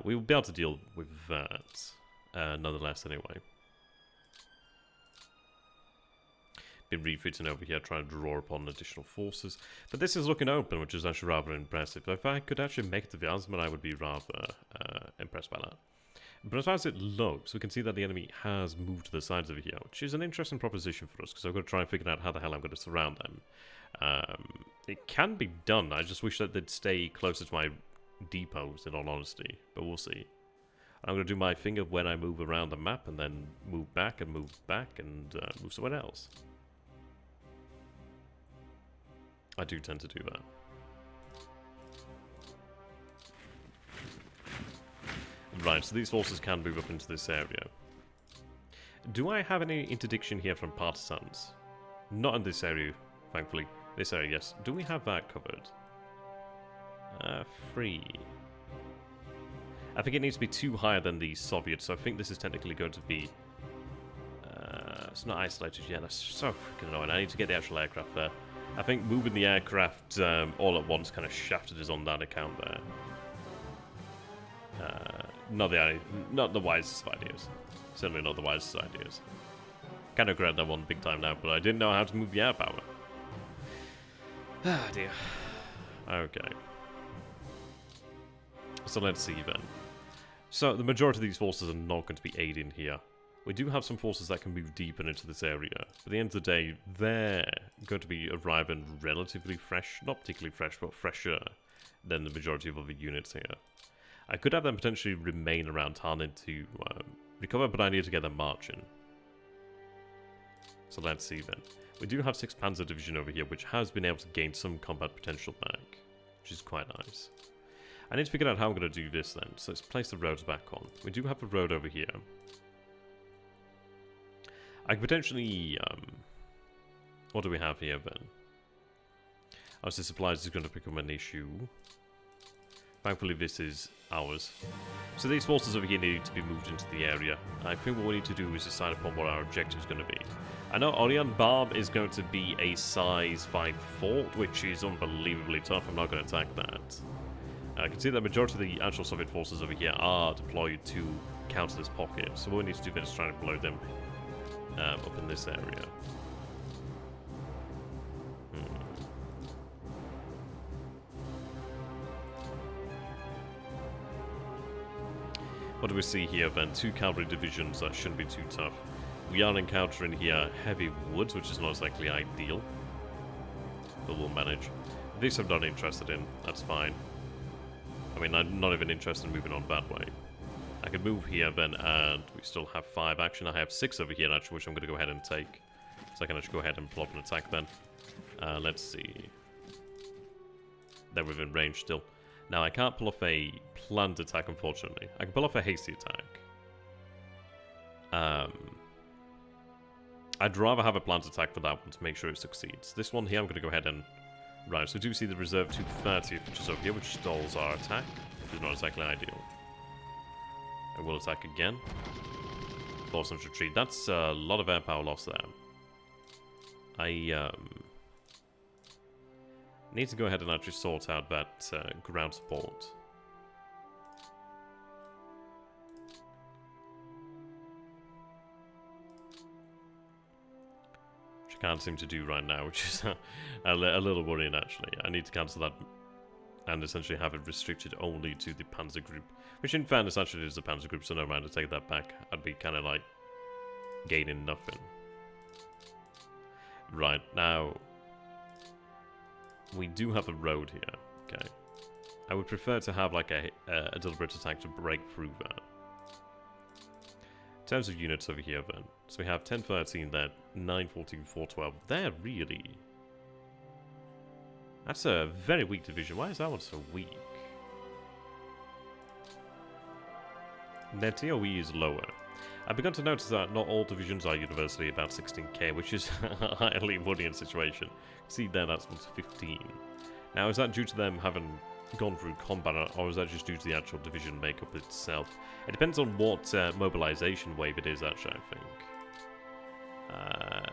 We will be able to deal with that, nonetheless, anyway. Been refitting over here, trying to draw upon additional forces. But this is looking open, which is actually rather impressive. If I could actually make it to the Encirclement, I would be rather impressed by that. But as far as it looks, we can see that the enemy has moved to the sides over here, which is an interesting proposition for us, because I've got to try and figure out how the hell I'm going to surround them. It can be done, I just wish that they'd stay closer to my depots, in all honesty, but we'll see. I'm going to do my thing of when I move around the map, and then move back, and move somewhere else. I do tend to do that. Right, so these forces can move up into this area. Do I have any interdiction here from partisans? Not in this area, thankfully. This area, yes. Do we have that covered? Free. I think it needs to be too higher than the Soviets, so I think this is technically going to be... it's not isolated yet, that's so freaking annoying. I need to get the actual aircraft there. I think moving the aircraft all at once kind of shafted us on that account there. Not the wisest of ideas. Certainly not the wisest of ideas. Kind of regret that one big time now, but I didn't know how to move the air power. Ah, dear. Okay. So let's see then. So the majority of these forces are not going to be aiding here. We do have some forces that can move deeper into this area. But at the end of the day, they're going to be arriving relatively fresh. Not particularly fresh, but fresher than the majority of other units here. I could have them potentially remain around Tarnin to recover, but I need to get them marching. So let's see then. We do have 6th Panzer Division over here, which has been able to gain some combat potential back, which is quite nice. I need to figure out how I'm going to do this then. So let's place the roads back on. We do have a road over here. I could potentially... what do we have here then? Obviously supplies is going to become an issue. Thankfully this is ours. So these forces over here need to be moved into the area. I think what we need to do is decide upon what our objective is going to be. I know Orion Barb is going to be a size 5 fort, which is unbelievably tough. I'm not going to attack that. I can see that the majority of the actual Soviet forces over here are deployed to counter this pocket. So what we need to do is try to blow them up in this area. What do we see here then? 2 cavalry divisions, that shouldn't be too tough. We are encountering here heavy woods, which is not exactly ideal. But we'll manage. This I'm not interested in, that's fine. I mean, I'm not even interested in moving on that way. I could move here then, and we still have 5 action. I have 6 over here, actually, which I'm going to go ahead and take. So I can actually go ahead and pull off an attack then. Let's see. They're within range still. Now, I can't pull off a planned attack, unfortunately. I can pull off a hasty attack. I'd rather have a planned attack for that one to make sure it succeeds. This one here, I'm going to go ahead and... Right, so we do see the reserve 230, which is over here, which stalls our attack, which is not exactly ideal. I will attack again. Force them to retreat. That's a lot of air power loss there. I need to go ahead and actually sort out that ground support. Which I can't seem to do right now, which is a little worrying actually. I need to cancel that and essentially have it restricted only to the Panzer Group. Which in fairness actually is the Panzer Group, so no mind to take that back. I'd be kind of like gaining nothing. Right, now we do have a road here, okay. I would prefer to have like a deliberate attack to break through that. In terms of units over here then, so we have 1013 there, 914, 412. They're really That's a very weak division. Why is that one so weak? Their TOE is lower. I've begun to notice that not all divisions are universally about 16k, which is a highly worrying situation. See there, that's 15. Now, is that due to them having gone through combat, or is that just due to the actual division makeup itself? It depends on what mobilization wave it is, actually, I think.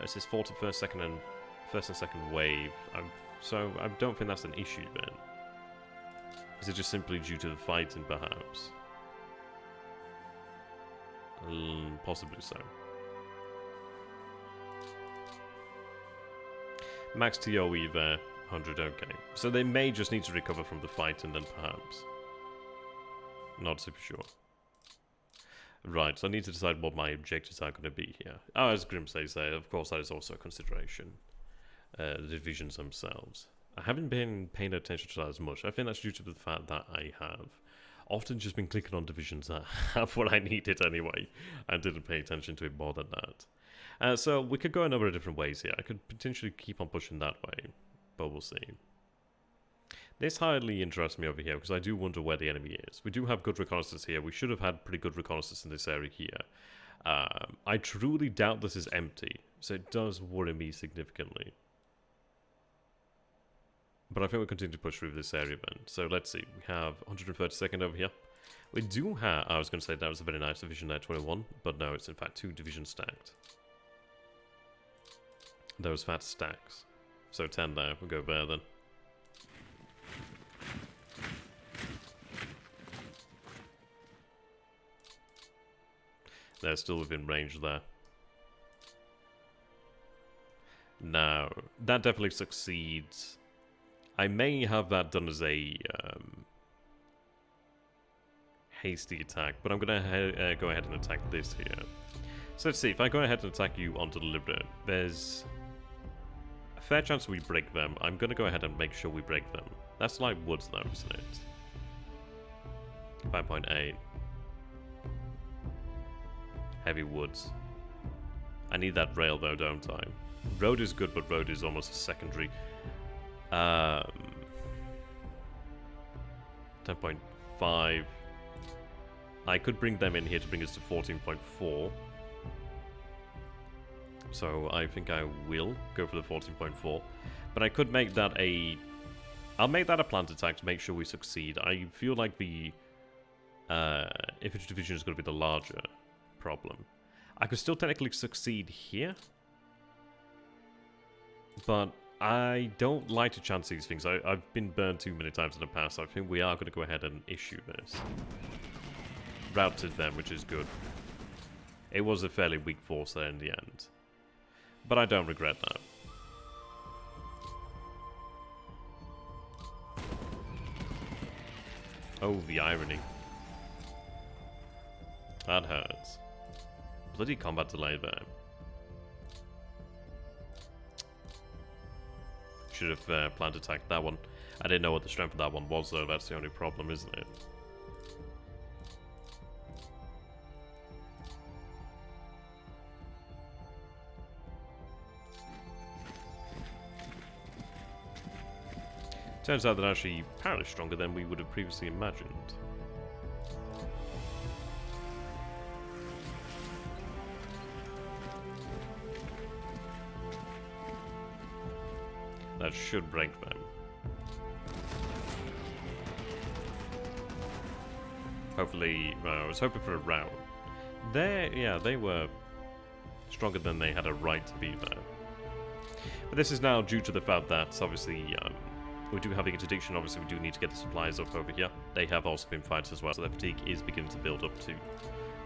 It says first and second wave. So I don't think that's an issue then. Is it just simply due to the fighting, perhaps? Possibly so. Max TOE there, 100, okay. So they may just need to recover from the fight and then perhaps. Not super sure. Right, so I need to decide what my objectives are going to be here. Oh, as Grim says there, of course that is also a consideration. The divisions themselves. I haven't been paying attention to that as much. I think that's due to the fact that I have often just been clicking on divisions that have what I needed anyway. I didn't pay attention to it more than that. So we could go a number of different ways here. I could potentially keep on pushing that way, but we'll see. This highly interests me over here because I do wonder where the enemy is. We do have good reconnaissance here. We should have had pretty good reconnaissance in this area here. I truly doubt this is empty, so it does worry me significantly. But I think we'll continue to push through this area then. So let's see. We have 132nd over here. We do have... I was going to say that was a very nice division there, 21. But no, it's in fact 2 divisions stacked. Those fat stacks. So 10 there. We'll go there then. They're still within range there. Now, that definitely succeeds. I may have that done as a hasty attack, but I'm going to go ahead and attack this here. So let's see, if I go ahead and attack you onto the Libra, there's a fair chance we break them. I'm going to go ahead and make sure we break them. That's like woods though, isn't it? 5.8. Heavy woods. I need that rail though, don't I? Road is good, but road is almost a secondary. 10.5. I could bring them in here to bring us to 14.4. So I think I will go for the 14.4. But I could make that a... I'll make that a plant attack to make sure we succeed. I feel like the infantry division is going to be the larger problem. I could still technically succeed here. But I don't like to chance these things. I've been burned too many times in the past. So I think we are going to go ahead and issue this. Routed them, which is good. It was a fairly weak force there in the end. But I don't regret that. Oh, the irony. That hurts. Bloody combat delay there. Should have planned to attack that one. I didn't know what the strength of that one was though, that's the only problem, isn't it? Turns out they're actually apparently stronger than we would have previously imagined. That should break them. Hopefully, I was hoping for a round. Yeah, they were stronger than they had a right to be there. But this is now due to the fact that, obviously, we do have the interdiction. Obviously, we do need to get the supplies up over here. They have also been fights as well, so their fatigue is beginning to build up too.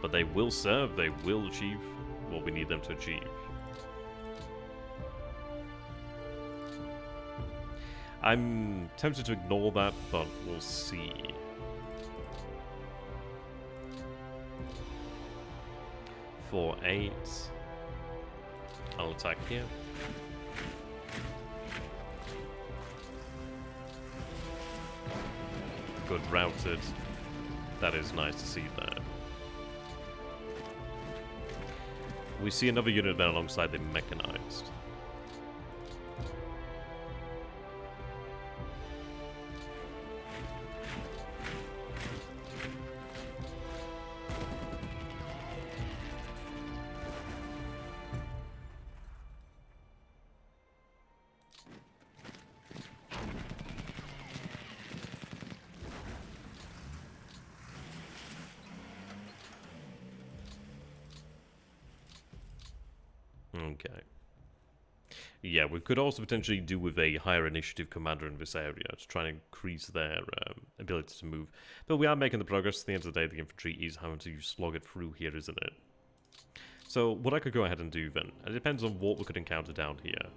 But they will serve, they will achieve what we need them to achieve. I'm tempted to ignore that, but we'll see. For 8. I'll attack here. Good routed. That is nice to see there. We see another unit there alongside the mechanized. Okay. Yeah, we could also potentially do with a higher initiative commander in this area to try and increase their ability to move. But we are making the progress. At the end of the day, the infantry is having to slog it through here, isn't it? So what I could go ahead and do then, it depends on what we could encounter down here.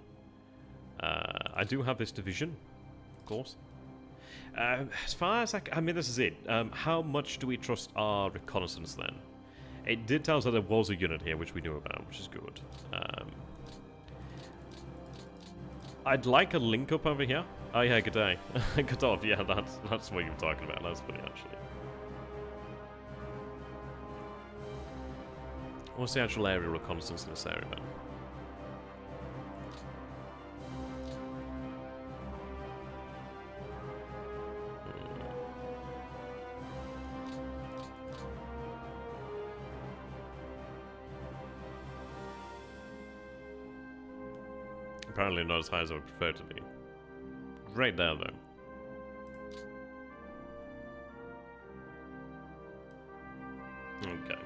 I do have this division, of course. As far as I mean, this is it. How much do we trust our reconnaissance then? It did tell us that there was a unit here, which we knew about, which is good. I'd like a link up over here. Oh yeah, good day. Good off. Yeah, that's what you were talking about. That's funny actually. What's the actual area reconnaissance in this area, man? Apparently not as high as I would prefer to be. Right there, though. Okay.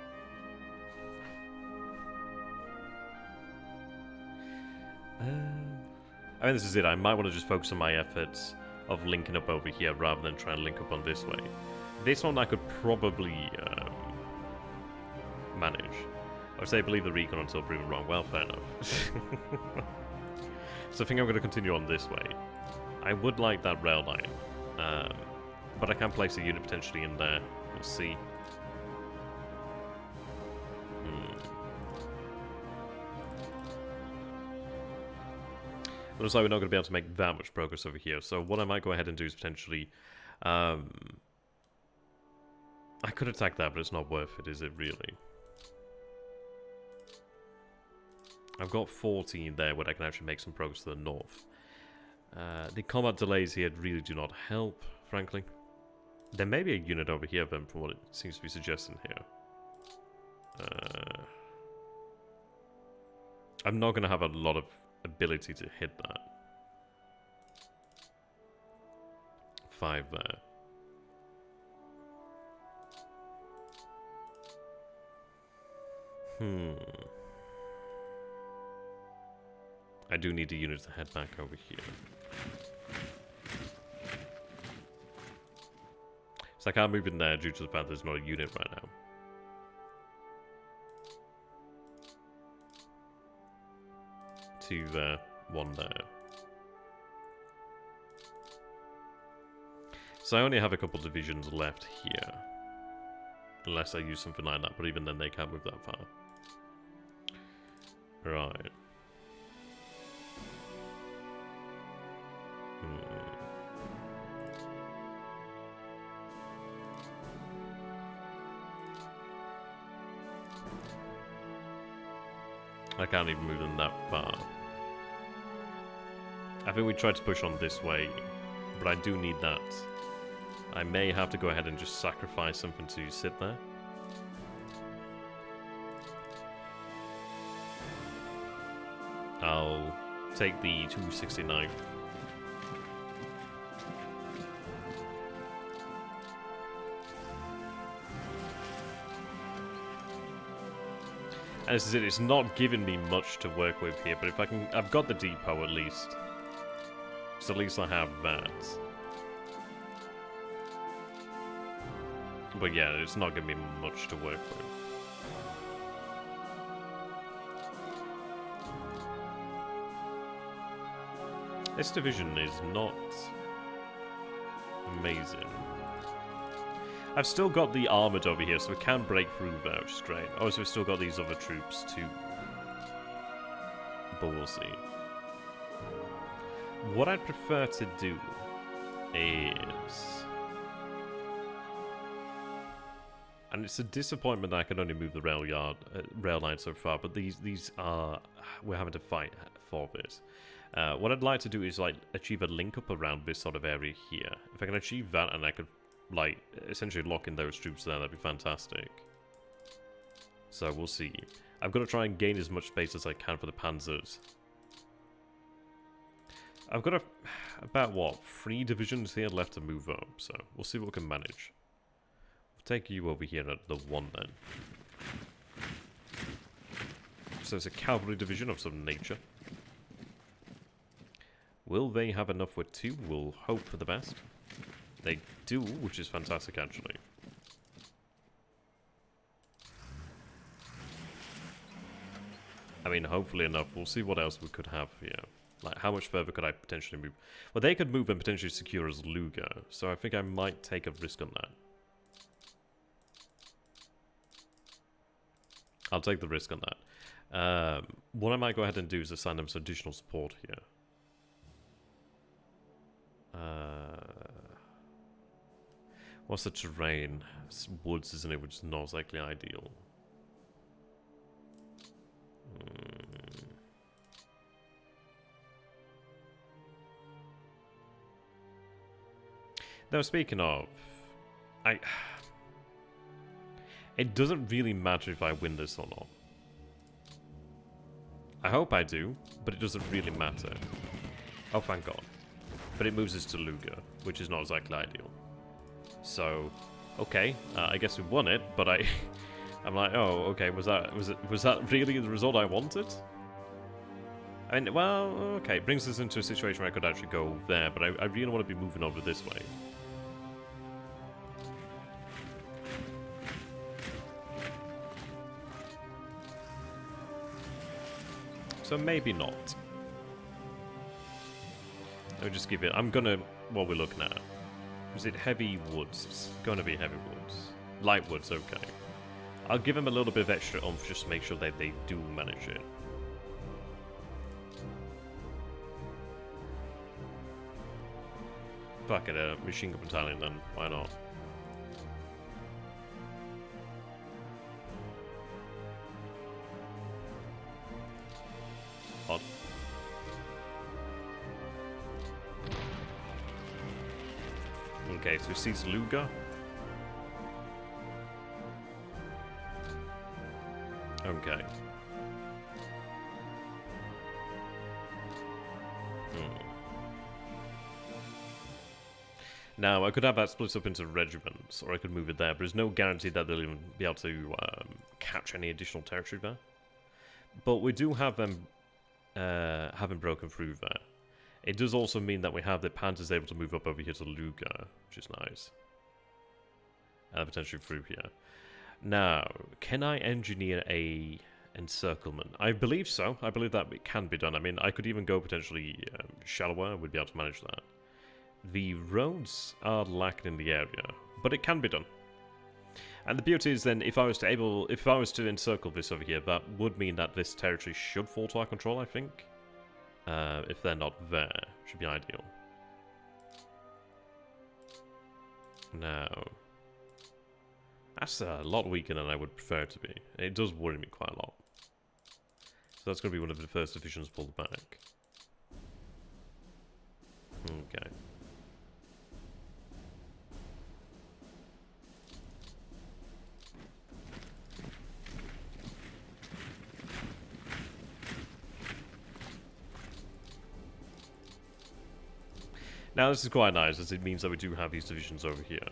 I mean, this is it. I might want to just focus on my efforts of linking up over here rather than trying to link up on this way. This one I could probably manage. I would say believe the recon until proven wrong. Well, fair enough. So I think I'm going to continue on this way. I would like that rail line, but I can place a unit potentially in there. We'll see. Looks like we're not going to be able to make that much progress over here. So what I might go ahead and do is potentially... I could attack that, but it's not worth it, is it really? I've got 14 there where I can actually make some progress to the north. The combat delays here really do not help, frankly. There may be a unit over here then, from what it seems to be suggesting here. I'm not going to have a lot of ability to hit that. 5 there. I do need a unit to head back over here. So I can't move in there due to the fact there's not a unit right now. Two there, one there. So I only have a couple divisions left here. Unless I use something like that, but even then they can't move that far. Right. I can't even move them that far. I think we tried to push on this way, but I do need that. I may have to go ahead and just sacrifice something to sit there. I'll take the 269th. And this is it, it's not giving me much to work with here, but if I can, I've got the depot at least. So at least I have that. But yeah, it's not giving me much to work with. This division is not amazing. I've still got the armoured over here, so we can break through there, which is great. Also, we've still got these other troops too. But we'll see. What I'd prefer to do is... And it's a disappointment that I can only move the rail line so far, but these are... We're having to fight for this. What I'd like to do is like achieve a link up around this sort of area here. If I can achieve that and I could like essentially lock in those troops there, that'd be fantastic. So we'll see. I've got to try and gain as much space as I can for the panzers. I've got about what, 3 divisions here left to move up, so we'll see what we can manage. We'll take you over here at the 1 then. So it's a cavalry division of some nature. Will they have enough with 2? We'll hope for the best. They do, which is fantastic actually. I mean, hopefully enough. We'll see what else we could have here. Like, how much further could I potentially move? Well, they could move and potentially secure as Luger, so I think I might take a risk on that. I'll take the risk on that. What I might go ahead and do is assign them some additional support here. What's the terrain? It's woods, isn't it? Which is not exactly ideal. Now, speaking of, it doesn't really matter if I win this or not. I hope I do, but it doesn't really matter. Oh, thank God. But it moves us to Luger, which is not exactly ideal. So, okay, I guess we won it, but I'm like, oh, okay, was that really the result I wanted? I mean, well, okay, it brings us into a situation where I could actually go there, but I really want to be moving over this way. So maybe not. Let me just give it, I'm gonna, what we're looking at. Is it heavy woods? It's gonna be heavy woods. Light woods, okay. I'll give them a little bit of extra oomph just to make sure that they do manage it. Fuck it, a machine gun battalion then, why not? Odd. Okay, so he sees Luger. Okay. Now, I could have that split up into regiments, or I could move it there, but there's no guarantee that they'll even be able to catch any additional territory there. But we do have them having broken through there. It does also mean that we have the Panthers able to move up over here to Luger, which is nice. And potentially through here. Now, can I engineer a Encirclement? I believe so. I believe that it can be done. I mean, I could even go potentially shallower. We'd be able to manage that. The roads are lacking in the area, but it can be done. And the beauty is then, if I was to encircle this over here, that would mean that this territory should fall to our control, I think. If they're not there, should be ideal. Now, that's a lot weaker than I would prefer it to be. It does worry me quite a lot. So that's going to be one of the first divisions pulled back. Okay. Now this is quite nice, as it means that we do have these divisions over here.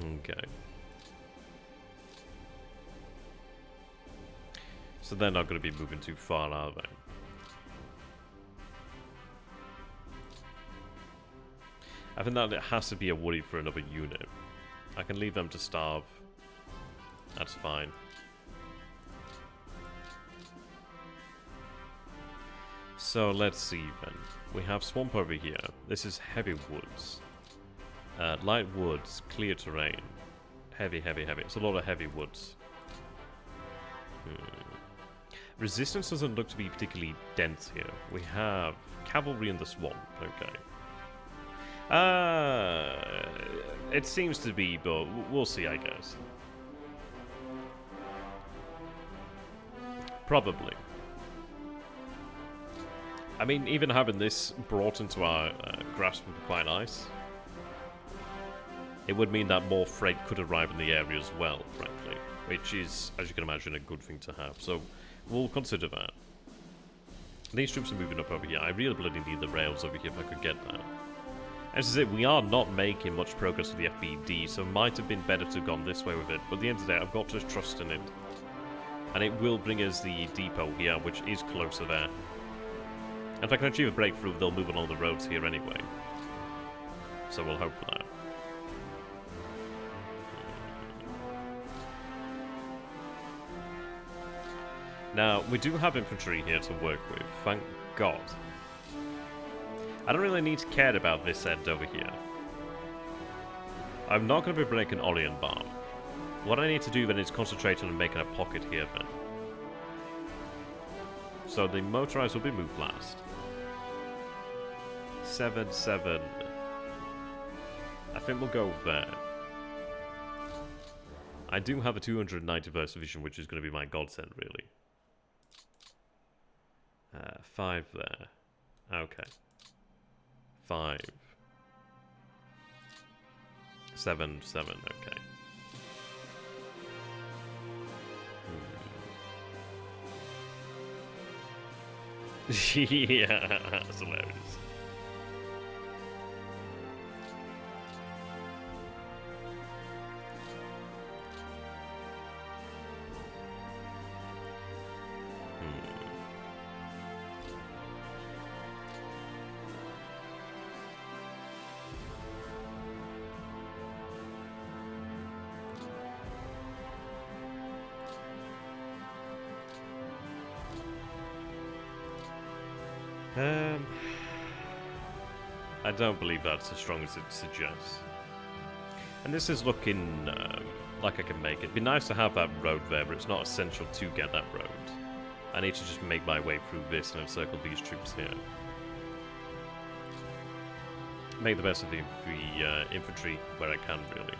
Okay. So they're not going to be moving too far, are they? I think that it has to be a worry for another unit. I can leave them to starve. That's fine. So let's see then. We have swamp over here. This is heavy woods. Light woods, clear terrain. Heavy, heavy, heavy. It's a lot of heavy woods. Resistance doesn't look to be particularly dense here. We have cavalry in the swamp. Okay. It seems to be, but we'll see, I guess. Probably. I mean, even having this brought into our grasp would be quite nice. It would mean that more freight could arrive in the area as well, frankly. Which is, as you can imagine, a good thing to have. So, we'll consider that. These troops are moving up over here. I really bloody need the rails over here if I could get that. As I say, we are not making much progress with the FBD, so it might have been better to have gone this way with it. But at the end of the day, I've got to trust in it. And it will bring us the depot here, which is closer there. And if I can achieve a breakthrough, they'll move on all the roads here anyway. So we'll hope for that. Now, we do have infantry here to work with, thank God. I don't really need to care about this end over here. I'm not going to be breaking Orient Bomb. What I need to do then is concentrate on making a pocket here then. So the motorized will be moved last. 7-7. I think we'll go there. I do have a 291st division, which is going to be my godsend, really. 5 there. Okay. 5. 7, 7, okay. Yeah, that's hilarious. I don't believe that's as strong as it suggests. And this is looking like I can make it. It'd be nice to have that road there, but it's not essential to get that road. I need to just make my way through this and encircle these troops here. Make the best of the infantry where I can, really.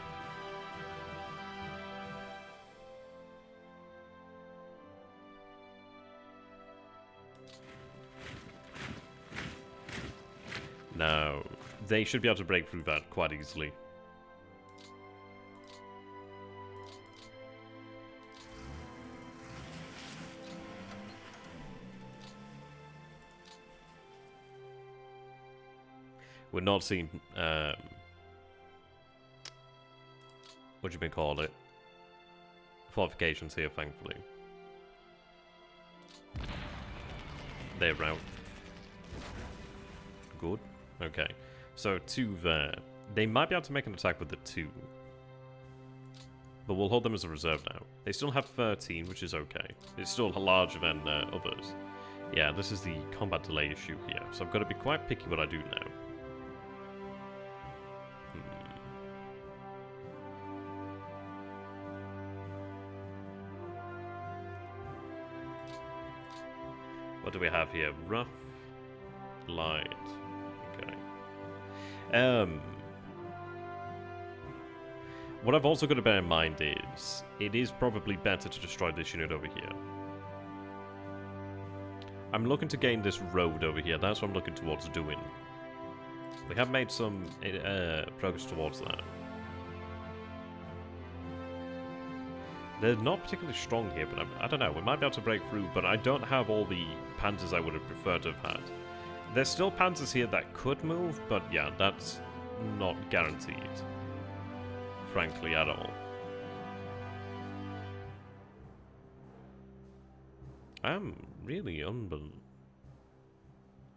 Now, they should be able to break through that quite easily. We're not seeing, what do you may call it? Fortifications here, thankfully. They're out. Good. Okay, so 2 there. They might be able to make an attack with the 2. But we'll hold them as a reserve now. They still have 13, which is okay. It's still larger than others. Yeah, this is the combat delay issue here. So I've got to be quite picky what I do now. What do we have here? Rough, light. Okay. What I've also got to bear in mind is, it is probably better to destroy this unit over here. I'm looking to gain this road over here. That's what I'm looking towards doing. We have made some progress towards that. They're not particularly strong here, but I don't know. We might be able to break through, but I don't have all the panzers I would have preferred to have had. There's still panzers here that could move, but yeah, that's not guaranteed. Frankly, at all. I'm really unbelievable.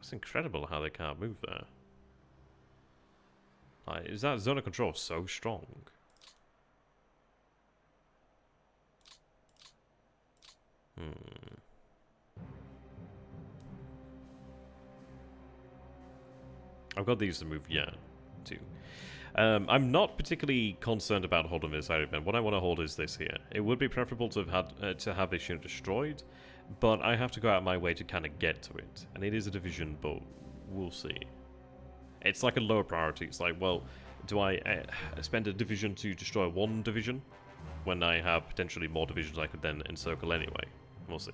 It's incredible how they can't move there. Like, is that zone of control so strong? I've got these to move, yeah, too. I'm not particularly concerned about holding this area event. What I want to hold is this here. It would be preferable to have had to have this unit destroyed, but I have to go out of my way to kind of get to it. And it is a division, but we'll see. It's like a lower priority. It's like, well, do I spend a division to destroy one division when I have potentially more divisions I could then encircle anyway? We'll see.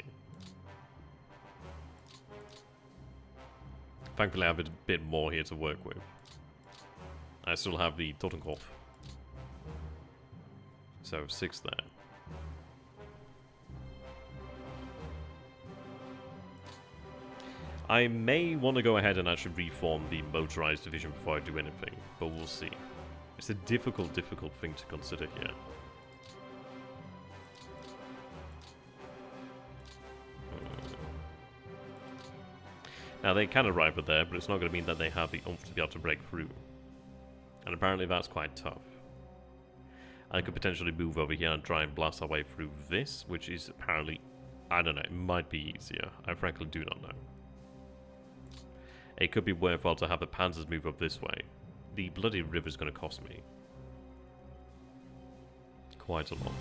Thankfully, I have a bit more here to work with. I still have the Totenkopf. So, 6 there. I may want to go ahead and actually reform the motorized division before I do anything, but we'll see. It's a difficult thing to consider here. Now, they can arrive at there, but it's not going to mean that they have the oomph to be able to break through. And apparently that's quite tough. I could potentially move over here and try and blast our way through this, which is apparently, I don't know, it might be easier. I frankly do not know. It could be worthwhile to have the Panzers move up this way. The bloody river's going to cost me quite a lot.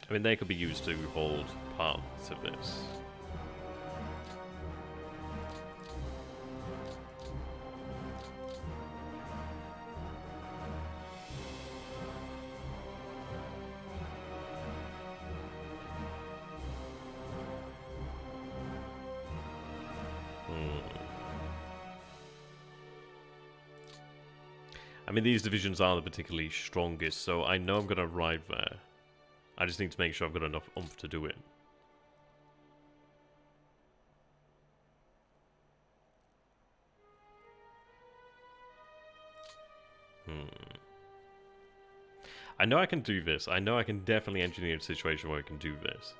I mean, they could be used to hold parts of this. I mean, these divisions are the particularly strongest, so I know I'm going to arrive there. I just need to make sure I've got enough oomph to do it. I know I can do this. I know I can definitely engineer a situation where I can do this.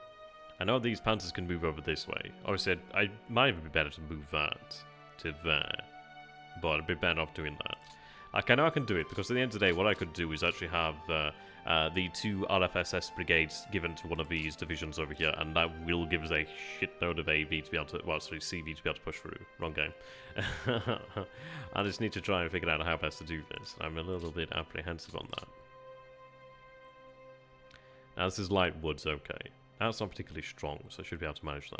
I know these Panzers can move over this way. Obviously, I might even be better to move that to there. But I'd be better off doing that. I know I can do it, because at the end of the day, what I could do is actually have the 2 RFSS brigades given to one of these divisions over here, and that will give us a shitload of AV to be able to, well, sorry, CV to be able to push through. Wrong game. I just need to try and figure out how best to do this. I'm a little bit apprehensive on that. Now, this is light woods, okay. That's not particularly strong, so I should be able to manage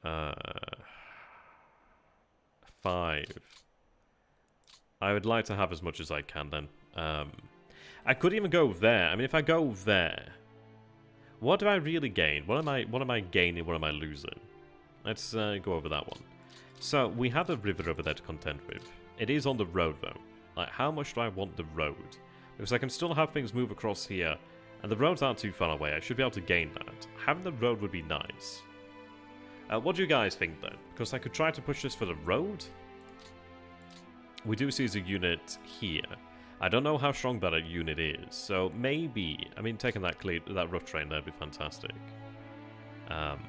that. 5. I would like to have as much as I can then. I could even go there. I mean, if I go there, what do I really gain? What am I gaining? What am I losing? Let's go over that one. So we have the river over there to contend with. It is on the road though. Like, how much do I want the road? Because I can still have things move across here, and the roads aren't too far away. I should be able to gain that. Having the road would be nice. What do you guys think then? Because I could try to push this for the road. We do see as a unit here. I don't know how strong that unit is, so maybe, I mean, taking that rough train there would be fantastic. I'm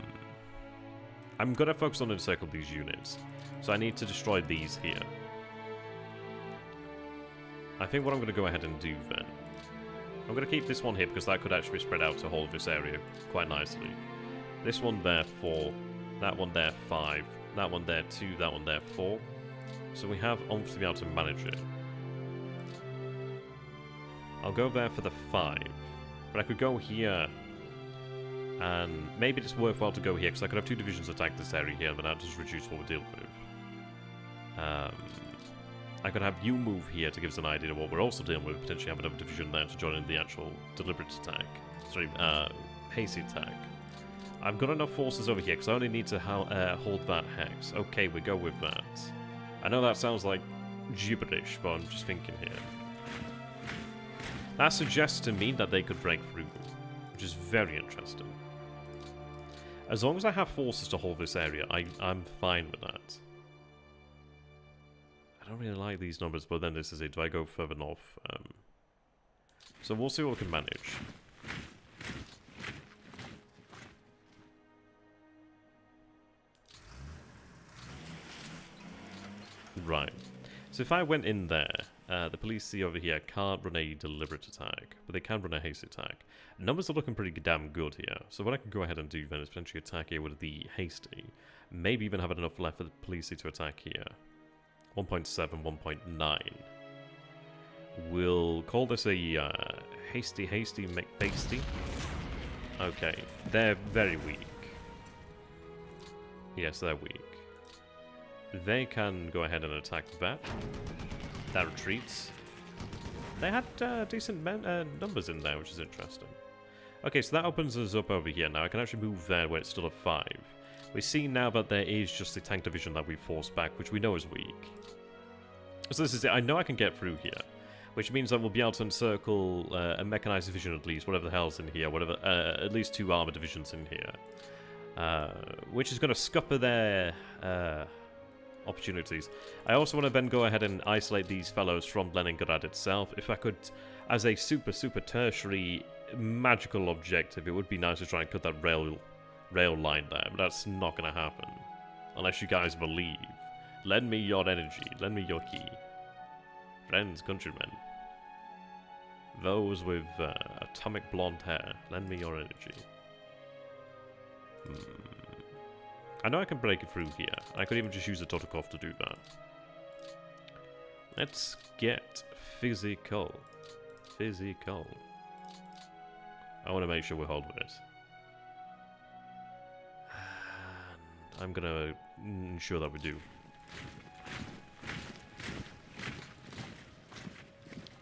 going to focus on encircle these units, so I need to destroy these here. I think what I'm going to go ahead and do then, I'm going to keep this one here because that could actually spread out to hold this area quite nicely. This one there 4, that one there 5, that one there 2, that one there 4. So we have oomph to be able to manage it. I'll go there for the 5. But I could go here. And maybe it's worthwhile to go here, because I could have 2 divisions attack this area here, and then that just reduce what we're dealing with. I could have you move here to give us an idea of what we're also dealing with, potentially have another division there to join in the actual deliberate attack. Sorry, hasty attack. I've got enough forces over here, because I only need to hold that hex. Okay, we go with that. I know that sounds like gibberish, but I'm just thinking here. That suggests to me that they could break through, which is very interesting. As long as I have forces to hold this area, I'm fine with that. I don't really like these numbers, but then this is it. Do I go further north? So we'll see what we can manage. Right. So if I went in there, the police see over here can't run a deliberate attack, but they can run a hasty attack. Numbers are looking pretty damn good here. So what I can go ahead and do then is potentially attack here with the hasty. Maybe even have enough left for the police to attack here. 1.7, 1.9. We'll call this a hasty McBasty. Okay, they're very weak. Yes, they're weak. They can go ahead and attack that. That retreats. They had decent numbers in there, which is interesting. Okay, so that opens us up over here. Now I can actually move there where it's still a 5. We see now that there is just the tank division that we forced back, which we know is weak. So this is it. I know I can get through here. Which means that we'll be able to encircle a mechanized division at least, whatever the hell's in here, whatever, at least 2 armor divisions in here. Which is going to scupper their opportunities. I also want to then go ahead and isolate these fellows from Leningrad itself. If I could, as a super tertiary magical objective, it would be nice to try and cut that rail line there, but that's not going to happen. Unless you guys believe. Lend me your energy. Lend me your key. Friends, countrymen. Those with atomic blonde hair. Lend me your energy. I know I can break it through here. I could even just use the Totakov to do that. Let's get physical. Physical. I want to make sure we hold with it. And I'm going to ensure that we do.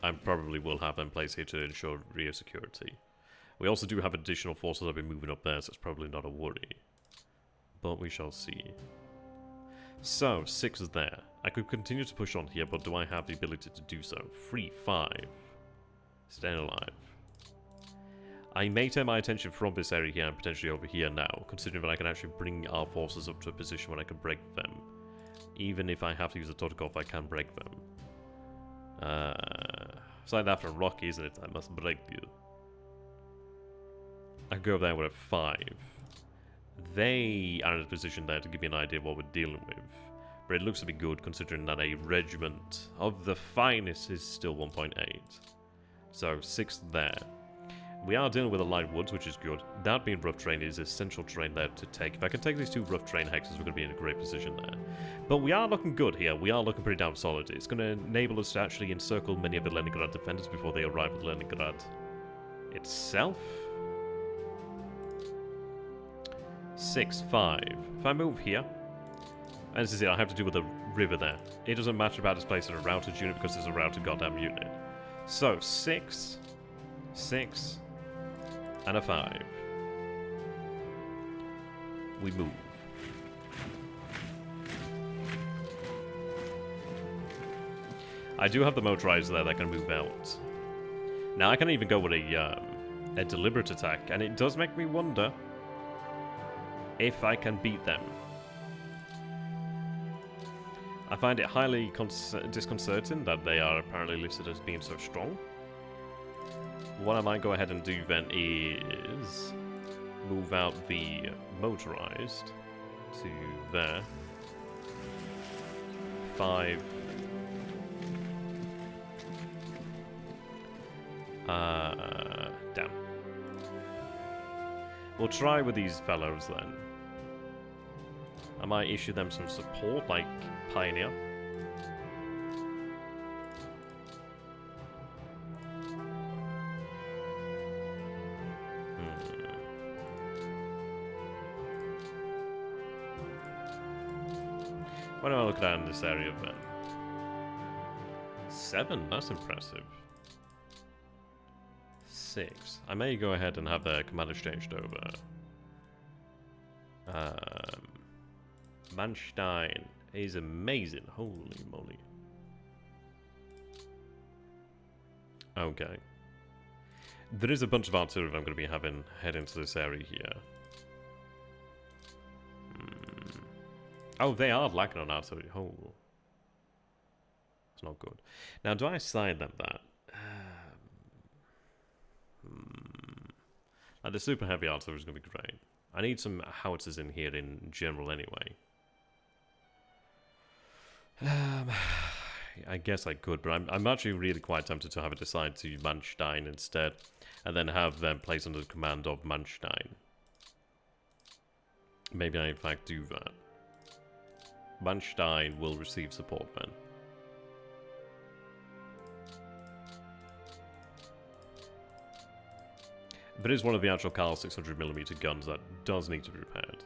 I probably will have them placed here to ensure rear security. We also do have additional forces that will be moving up there, so it's probably not a worry. But we shall see. So, 6 is there. I could continue to push on here, but do I have the ability to do so? 3, 5. Staying alive. I may turn my attention from this area here and potentially over here now, considering that I can actually bring our forces up to a position where I can break them. Even if I have to use a Totakov, I can break them. It's like that from Rocky, isn't it? I must break you. I go over there with a 5. They are in a position there to give me an idea of what we're dealing with. But it looks to be good, considering that a regiment of the finest is still 1.8. So, 6 there. We are dealing with the light woods, which is good. That being rough terrain is essential terrain there to take. If I can take these 2 rough terrain hexes, we're going to be in a great position there. But we are looking good here. We are looking pretty damn solid. It's going to enable us to actually encircle many of the Leningrad defenders before they arrive at Leningrad itself. 6, 5. If I move here, and this is it, I have to do with the river there. It doesn't matter about displacing a routed unit because there's a routed goddamn unit. So, 6, 6, and a 5. We move. I do have the motorized there that can move out. Now I can even go with a deliberate attack, and it does make me wonder if I can beat them. I find it highly disconcerting that they are apparently listed as being so strong. What I might go ahead and do then is move out the motorized to there. 5. Down. We'll try with these fellows then. I might issue them some support, like Pioneer. What am I looking at in this area then? 7, that's impressive. 6. I may go ahead and have their commanders changed over. Manstein is amazing. Holy moly. Okay. There is a bunch of artillery I'm going to be having head into this area here. Oh, they are lacking on artillery. Oh. It's not good. Now, do I assign them that? The super heavy artillery is going to be great. I need some howitzers in here in general anyway. I guess I could, but I'm actually really quite tempted to have it decide to Manstein instead, and then have them placed under the command of Manstein. Maybe I in fact do that. Manstein will receive support then. But it is one of the actual Karl 600mm guns that does need to be repaired.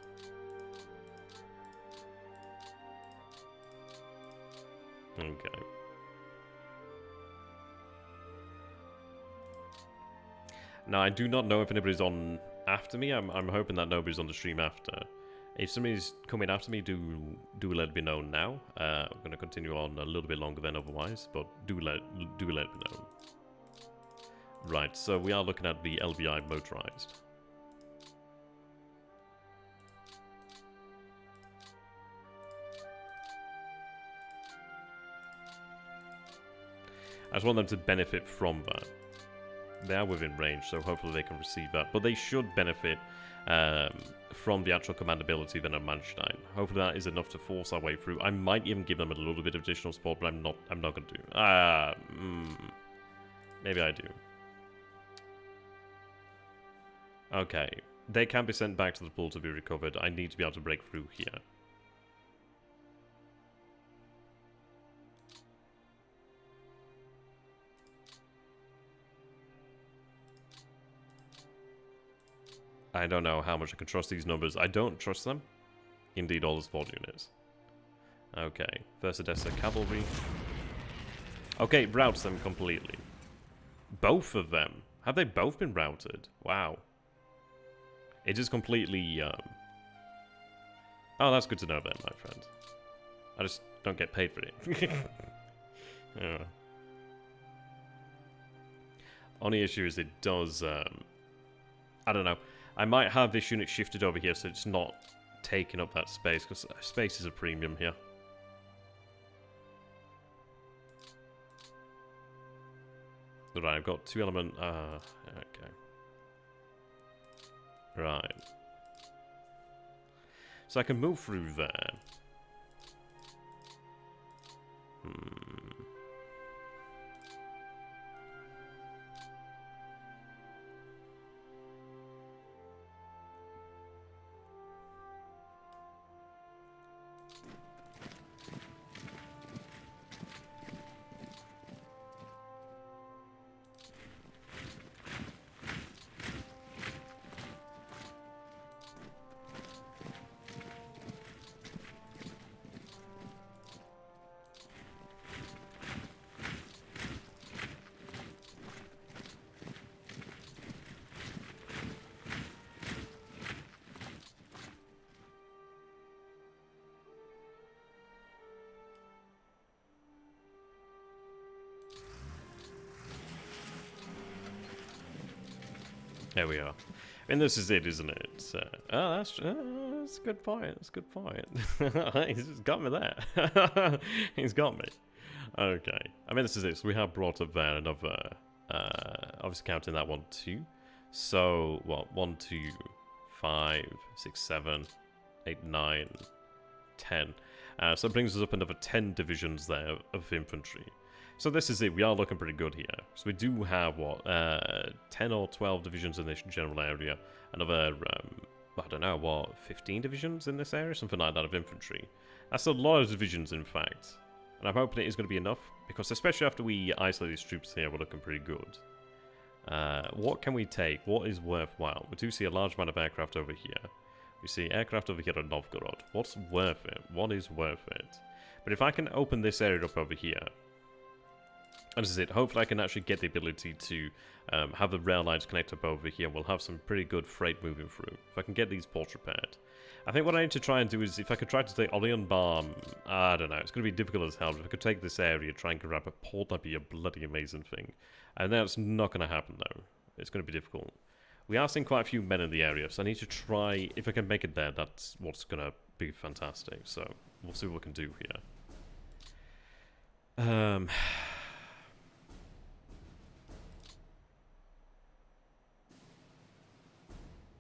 Okay. Now, I do not know if anybody's on after me. I'm hoping that nobody's on the stream after. If somebody's coming after me, do let me know now. I'm going to continue on a little bit longer than otherwise, but do let me know. Right, so we are looking at the LVI motorized. I just want them to benefit from that. They are within range, so hopefully they can receive that. But they should benefit from the actual command ability than a Manstein. Hopefully that is enough to force our way through. I might even give them a little bit of additional support, but I'm not going to do. Maybe I do. Okay, they can be sent back to the pool to be recovered. I need to be able to break through here. I don't know how much I can trust these numbers. I don't trust them. Indeed, all the support units. Okay, first Odessa cavalry. Okay, routes them completely. Both of them. Have they both been routed? Wow. It is completely... Oh, that's good to know then, my friend. I just don't get paid for it. Yeah. Only issue is it does... I don't know. I might have this unit shifted over here so it's not taking up that space, because space is a premium here. Right, I've got 2 element... okay. Right. So I can move through there. There we are. And this is it, isn't it? Oh, that's a good point. That's a good point. He's just got me there. He's got me. Okay. I mean, this is it. So we have brought up there another... obviously counting that one, 2. So, what? 1, 2, 5, 6, 7, 8, 9, 10. So it brings us up another 10 divisions there of infantry. So this is it, we are looking pretty good here. So we do have, what, 10 or 12 divisions in this general area. Another, I don't know, what, 15 divisions in this area? Something like that of infantry. That's a lot of divisions, in fact. And I'm hoping it is going to be enough, because especially after we isolate these troops here, we're looking pretty good. What can we take? What is worthwhile? We do see a large amount of aircraft over here. We see aircraft over here at Novgorod. What's worth it? What is worth it? But if I can open this area up over here... And this is it. Hopefully I can actually get the ability to have the rail lines connect up over here. We'll have some pretty good freight moving through. If I can get these ports repaired. I think what I need to try and do is, if I could try to take Oleon Balm, I don't know, it's going to be difficult as hell. If I could take this area, try and grab a port, that'd be a bloody amazing thing. And that's not going to happen though. It's going to be difficult. We are seeing quite a few men in the area, so I need to try, if I can make it there, that's what's going to be fantastic. So, we'll see what we can do here.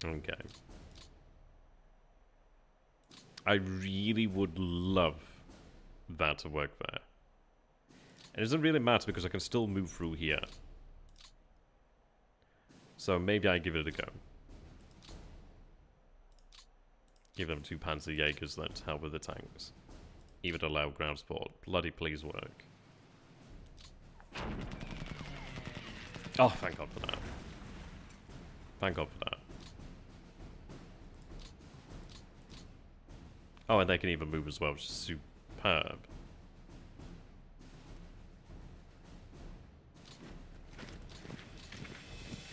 Okay. I really would love that to work there. It doesn't really matter because I can still move through here. So maybe I give it a go. Give them 2 Panzer Jaegers then to help with the tanks. Even allow ground support. Bloody please work. Oh, thank God for that. Thank God for that. Oh, and they can even move as well, which is superb.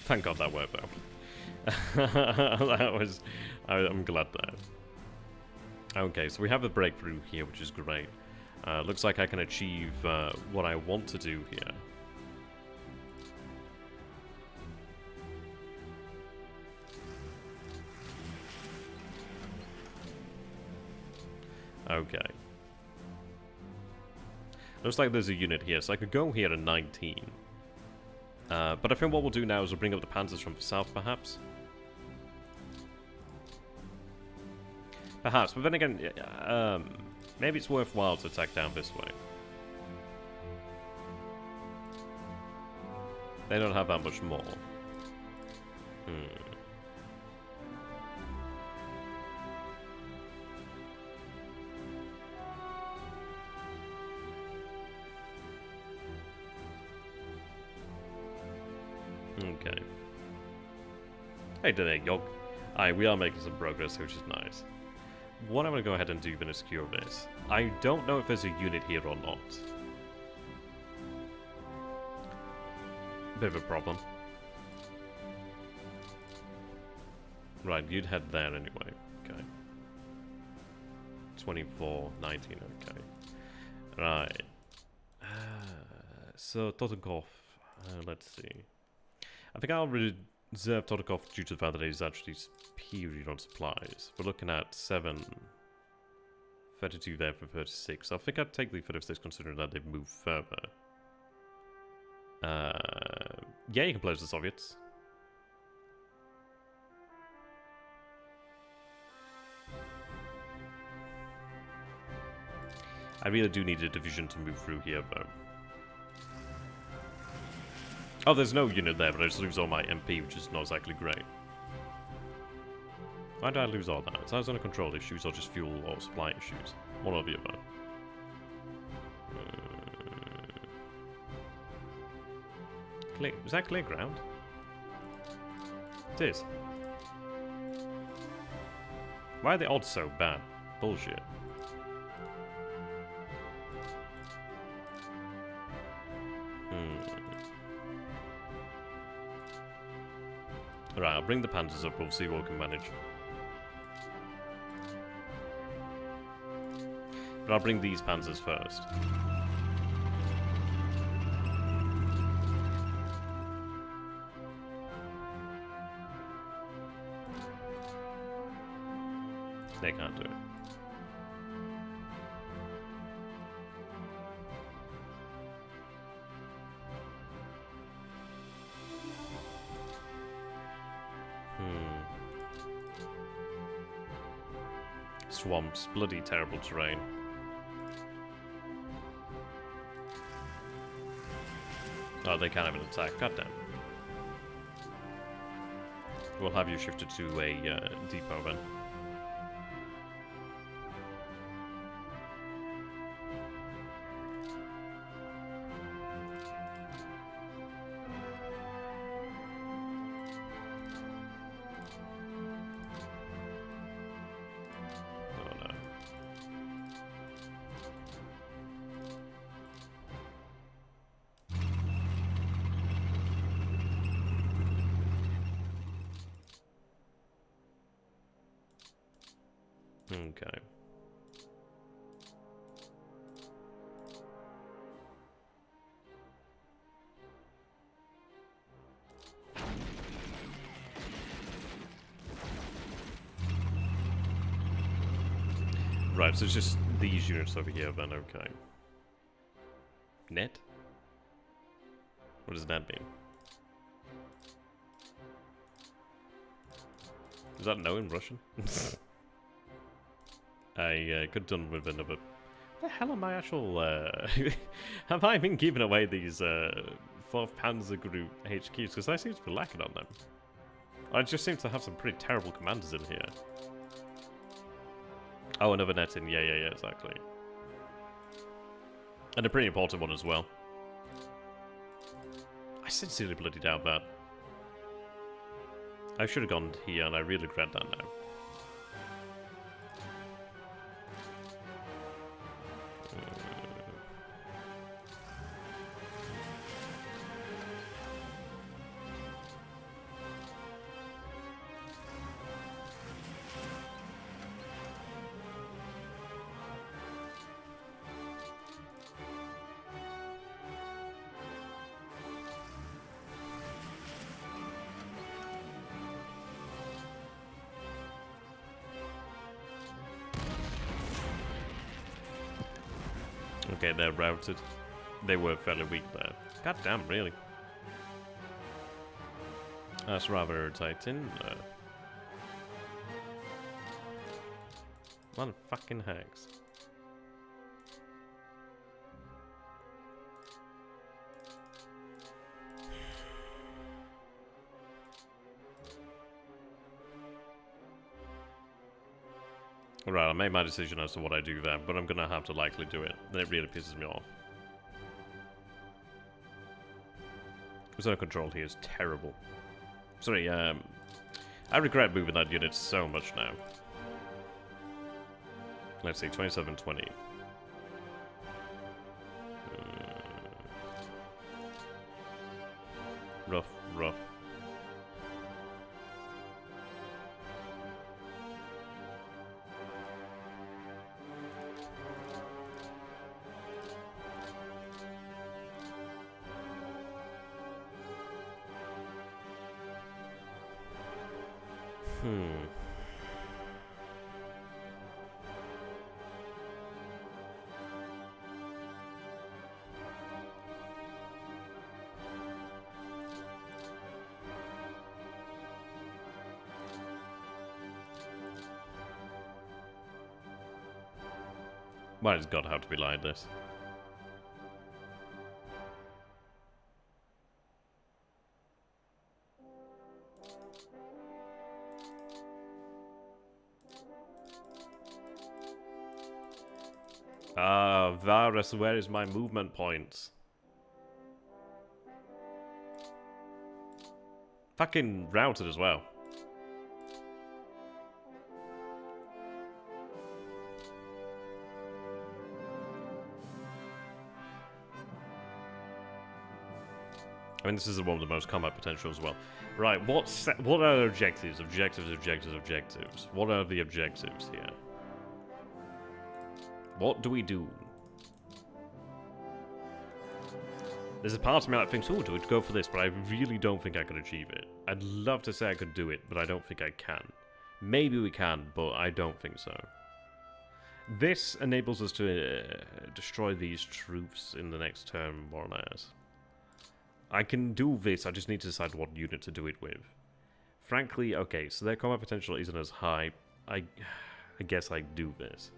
Thank God that worked though. That was... I'm glad that. Okay, so we have a breakthrough here, which is great. Looks like I can achieve what I want to do here. Okay. Looks like there's a unit here, so I could go here at 19. But I think what we'll do now is we'll bring up the panzers from the south, perhaps. Perhaps, but then again, maybe it's worthwhile to attack down this way. They don't have that much more. Okay. Hey there, Yog. Alright, we are making some progress, which is nice. What I'm going to go ahead and do then is secure this. I don't know if there's a unit here or not. Bit of a problem. Right, you'd head there anyway. Okay. 24, 19, okay. Right. So, Totenkopf. Let's see. I think I'll reserve Totenkopf due to the fact that he's actually superior on supplies. We're looking at 7, 32 there for 36. I think I'd take the 36 considering that they've moved further. Yeah, you can pledge the Soviets. I really do need a division to move through here, though. Oh, there's no unit there, but I just lose all my MP, which is not exactly great. Why did I lose all that? Is that under control issues or just fuel or supply issues? One or the other. Clear. Is that clear ground? It is. Why are the odds so bad? Bullshit. Right, I'll bring the panzers up, we'll see what we can manage. But I'll bring these panzers first. They can't do it. Swamps, bloody terrible terrain. Oh, they can't have an attack. Goddamn. We'll have you shifted to a depot then. Okay. Right, so it's just these units over here then, okay. Net? What does that mean? Is that no in Russian? I could have done with another... What the hell am I actual... have I been giving away these 4th Panzer Group HQs? Because I seem to be lacking on them. I just seem to have some pretty terrible commanders in here. Oh, another net in. Yeah, exactly. And a pretty important one as well. I sincerely bloody doubt that. I should have gone here, and I really regret that now. Okay, they're routed. They were fairly weak there. God damn, really? That's rather irritating. One fucking hacks. Right, I made my decision as to what I do there, but I'm gonna have to likely do it. Then it really pisses me off. Zone control here is terrible. Sorry, I regret moving that unit so much now. Let's see, 2720. Rough, rough. Why does God have to be like this? Ah, Varus, where is my movement points? Fucking routed as well. I mean, this is the one with the most combat potential as well. Right, what are the objectives? Objectives. What are the objectives here? What do we do? There's a part of me that thinks, oh, do we go for this? But I really don't think I could achieve it. I'd love to say I could do it, but I don't think I can. Maybe we can, but I don't think so. This enables us to destroy these troops in the next turn, more or less. I can do this, I just need to decide what unit to do it with. Frankly, okay, so their combat potential isn't as high. I guess I do this.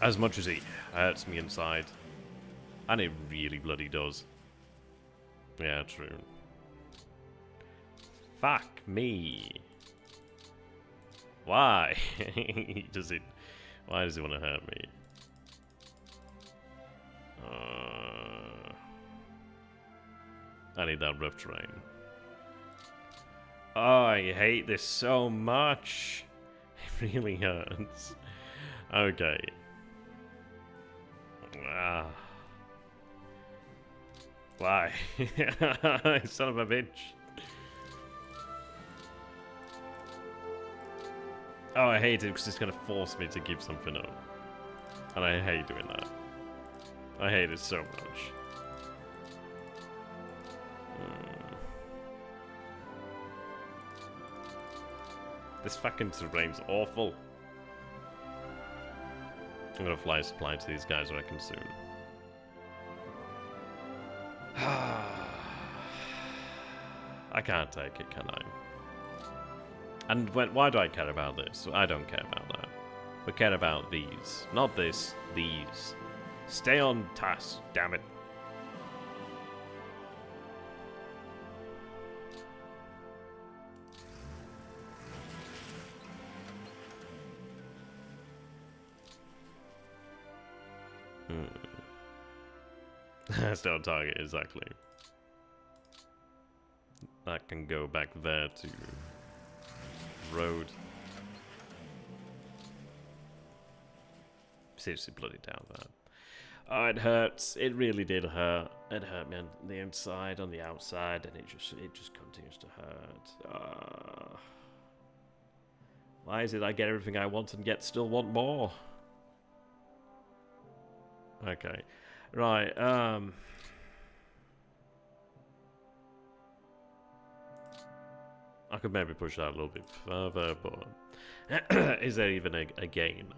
As much as it hurts me inside. And it really bloody does. Yeah, true. Fuck me. Why? Why does he want to hurt me? I need that rough terrain. Oh, I hate this so much. It really hurts. Okay. Ah. Why? Son of a bitch. Oh, I hate it because it's going to force me to give something up. And I hate doing that. I hate it so much. This fucking terrain's awful. I'm gonna fly a supply to these guys, I reckon, soon. I can't take it, can I? And why do I care about this? I don't care about that. We care about these. Not this, these. Stay on task, damn it. Stay on target, exactly. That can go back there to road. Seriously bloody down there. Oh, it hurts. It really did hurt. It hurt me on the inside, on the outside, and it just continues to hurt. Why is it I get everything I want and yet still want more? Okay. Right, I could maybe push that a little bit further, but is there even a gain?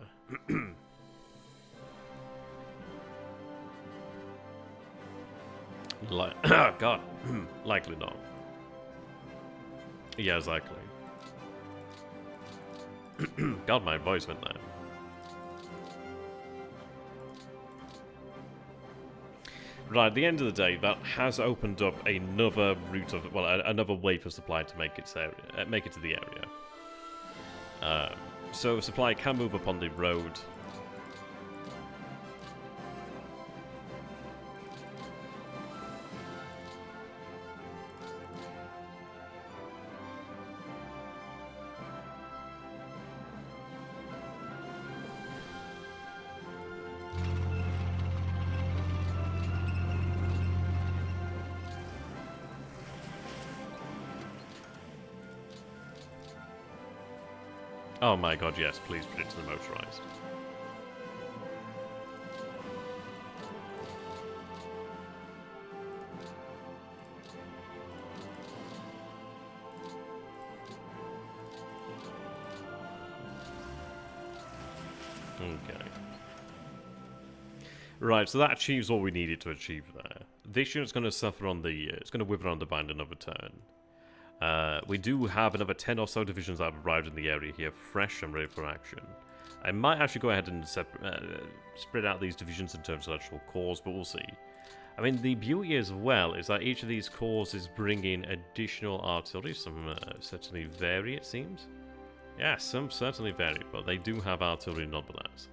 God, likely not. Yeah, exactly. God, my voice went there. Right, at the end of the day, that has opened up another route of, well, another way for supply to make its area, make it to the area. So supply can move up on the road. Oh my god, yes, please put it to the motorized. Okay. Right, so that achieves all we needed to achieve there. This unit's going to suffer on the... it's going to wither on the vine another turn. We do have another 10 or so divisions that have arrived in the area here, fresh and ready for action. I might actually go ahead and spread out these divisions in terms of actual cores, but we'll see. I mean, the beauty as well is that each of these cores is bringing additional artillery. Some certainly vary, it seems. Yeah, some certainly vary, but they do have artillery nonetheless.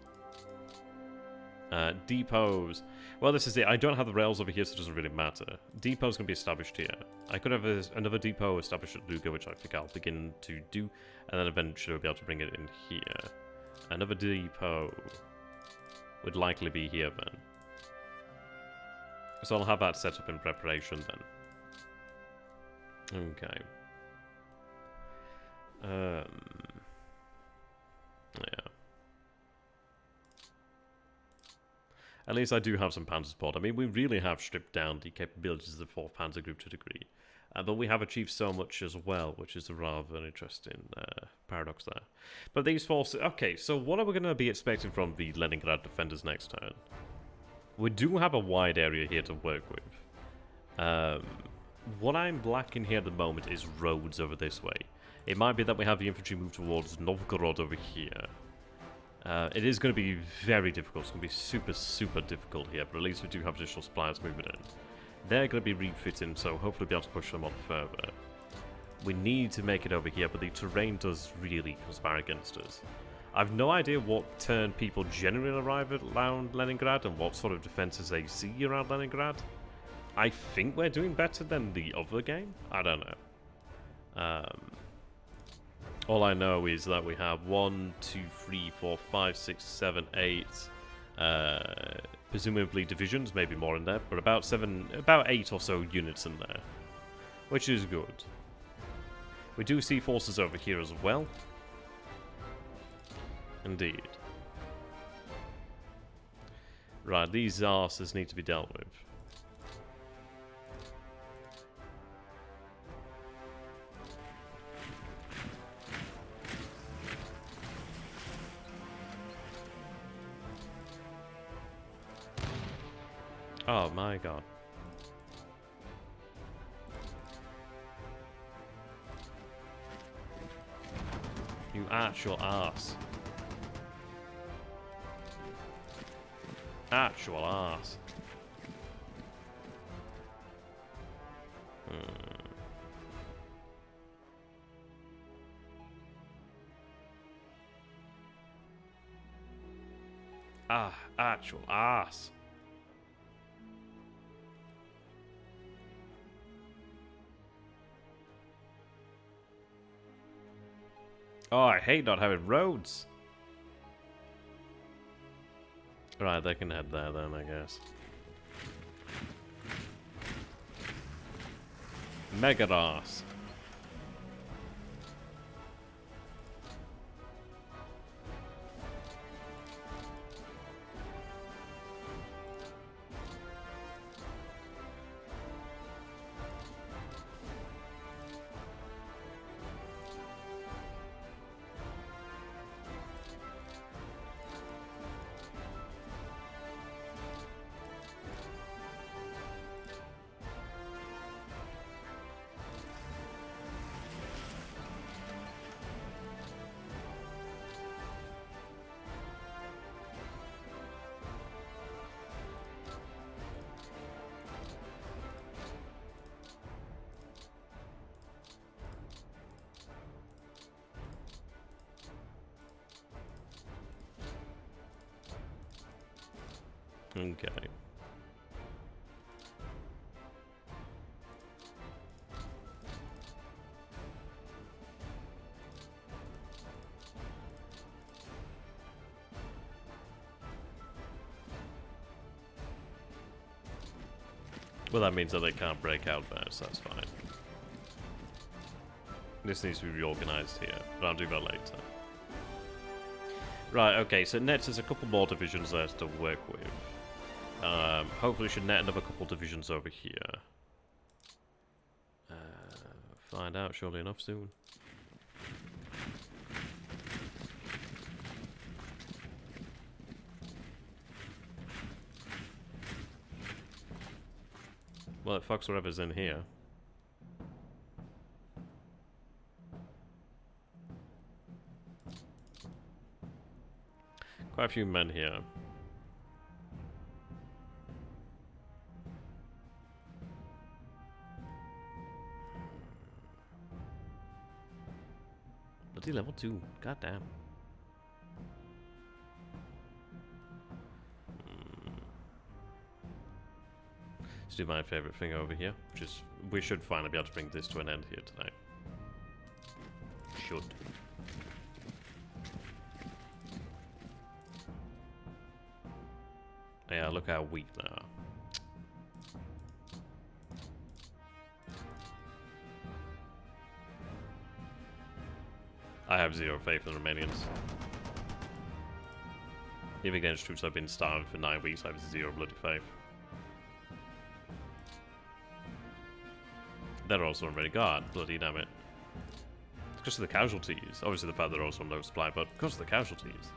Depots. Well, this is it. I don't have the rails over here, so it doesn't really matter. Depot's going to be established here. I could have another depot established at Lugo, which I think I'll begin to do, and then eventually I'll be able to bring it in here. Another depot would likely be here then. So I'll have that set up in preparation then. Okay. Yeah. At least I do have some panzer support. I mean, we really have stripped down the capabilities of the 4th Panzer Group to a degree. But we have achieved so much as well, which is a rather interesting paradox there. But these forces... Okay, so what are we going to be expecting from the Leningrad defenders next turn? We do have a wide area here to work with. What I'm lacking here at the moment is roads over this way. It might be that we have the infantry move towards Novgorod over here. It is going to be very difficult. It's going to be super, super difficult here, but at least we do have additional suppliers moving in. They're going to be refitting, so hopefully be able to push them on further. We need to make it over here, but the terrain does really conspire against us. I've no idea what turn people generally arrive at around Leningrad and what sort of defenses they see around Leningrad. I think we're doing better than the other game. I don't know. All I know is that we have 1, 2, 3, 4, 5, 6, 7, 8, presumably divisions, maybe more in there, but about 8 or so units in there, which is good. We do see forces over here as well. Indeed. Right, these arses need to be dealt with. Oh my god. You actual ass. Actual ass. Ah, actual ass. Oh, I hate not having roads. Right, they can head there then, I guess. Megados. Okay. Well, that means that they can't break out there, so that's fine. This needs to be reorganized here, but I'll do that later. Right, okay, so next there's a couple more divisions there to work with. Hopefully should net another couple divisions over here. Find out surely enough soon. Well, it fucks whatever's in here. Quite a few men here. Bloody level 2. God damn. Let's do my favorite thing over here, which is we should finally be able to bring this to an end here tonight. Should. Yeah, look how weak they are. I have zero faith in the Romanians. Even against troops I've been starved for 9 weeks, I have zero bloody faith. They're also already guard, bloody damn it. It's because of the casualties. Obviously the fact they're also on low supply, but because of the casualties.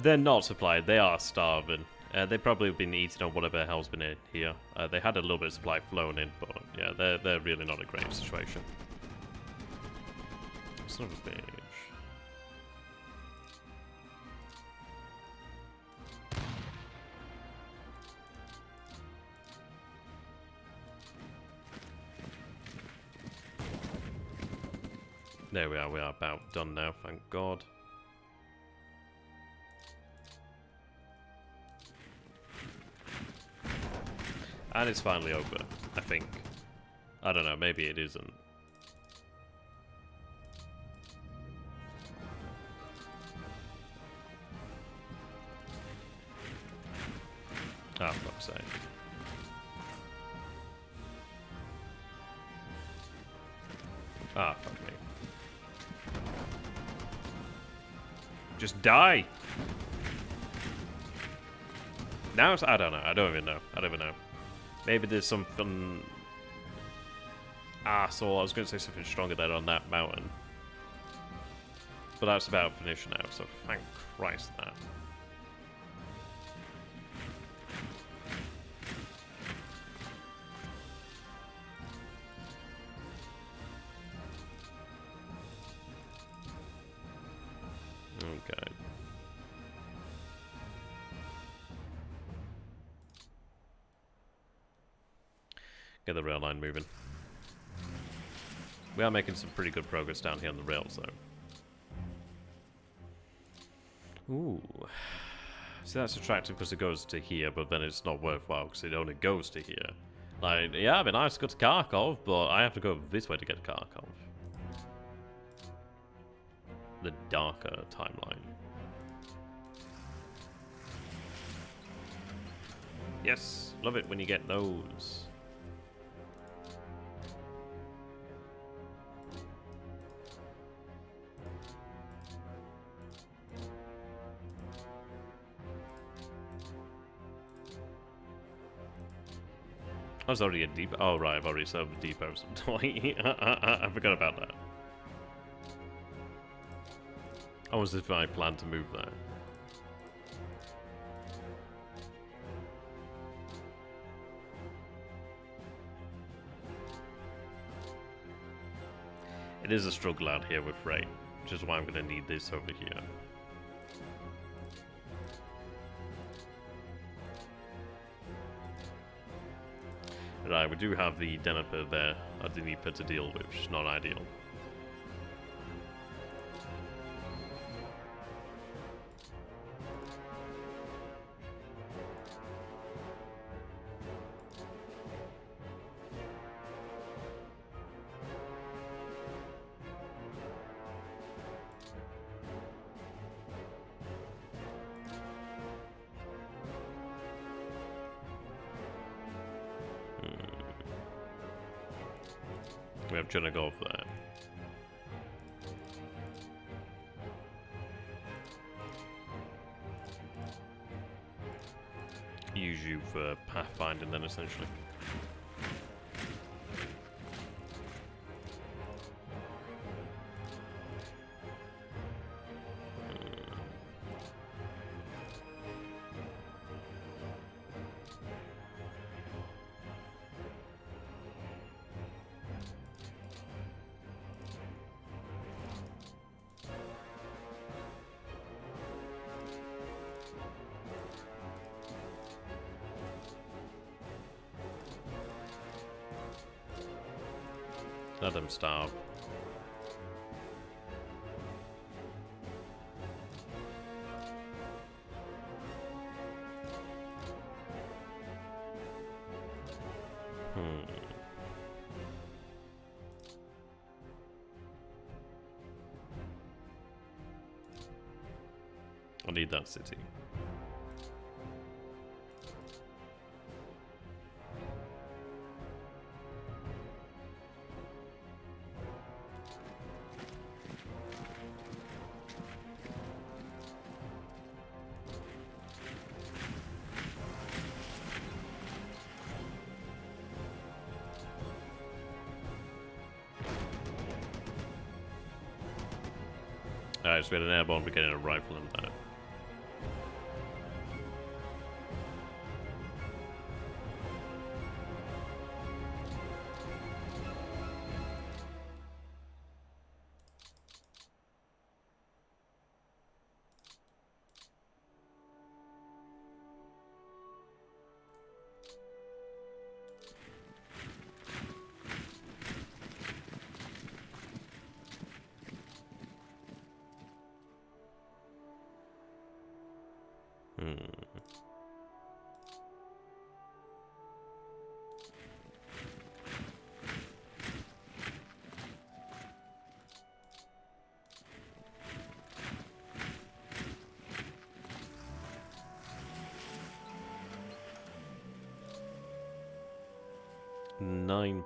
They're not supplied, they are starving. They've probably been eating on whatever the hell's been in here. They had a little bit of supply flown in, but yeah, they're really not a great situation. Son of a bitch. There we are about done now, thank God. And it's finally over, I think. I don't know, maybe it isn't. Ah, fuck's sake. Ah, fuck me. Just die! Now it's, I don't know, I don't even know. Maybe there's something... so I was going to say something stronger there on that mountain. But that's about finished now, so thank Christ that. Okay. Get the rail line moving. We are making some pretty good progress down here on the rails, though. Ooh. See, that's attractive because it goes to here, but then it's not worthwhile because it only goes to here. Like, yeah, it'd be nice to go to Kharkov, but I have to go this way to get to Kharkov. The darker timeline. Yes, love it when you get those. I was already a depot. Oh, right, I've already served the depots. I forgot about that. I was if I planned to move there. It is a struggle out here with freight, which is why I'm going to need this over here. Right, we do have the Deniper there at the Dnieper to deal with, which is not ideal. We have Chernigov there. Use you for pathfinding then, essentially. Let them starve. I need that city. Alright, so we had an airborne brigade and a rifle in there.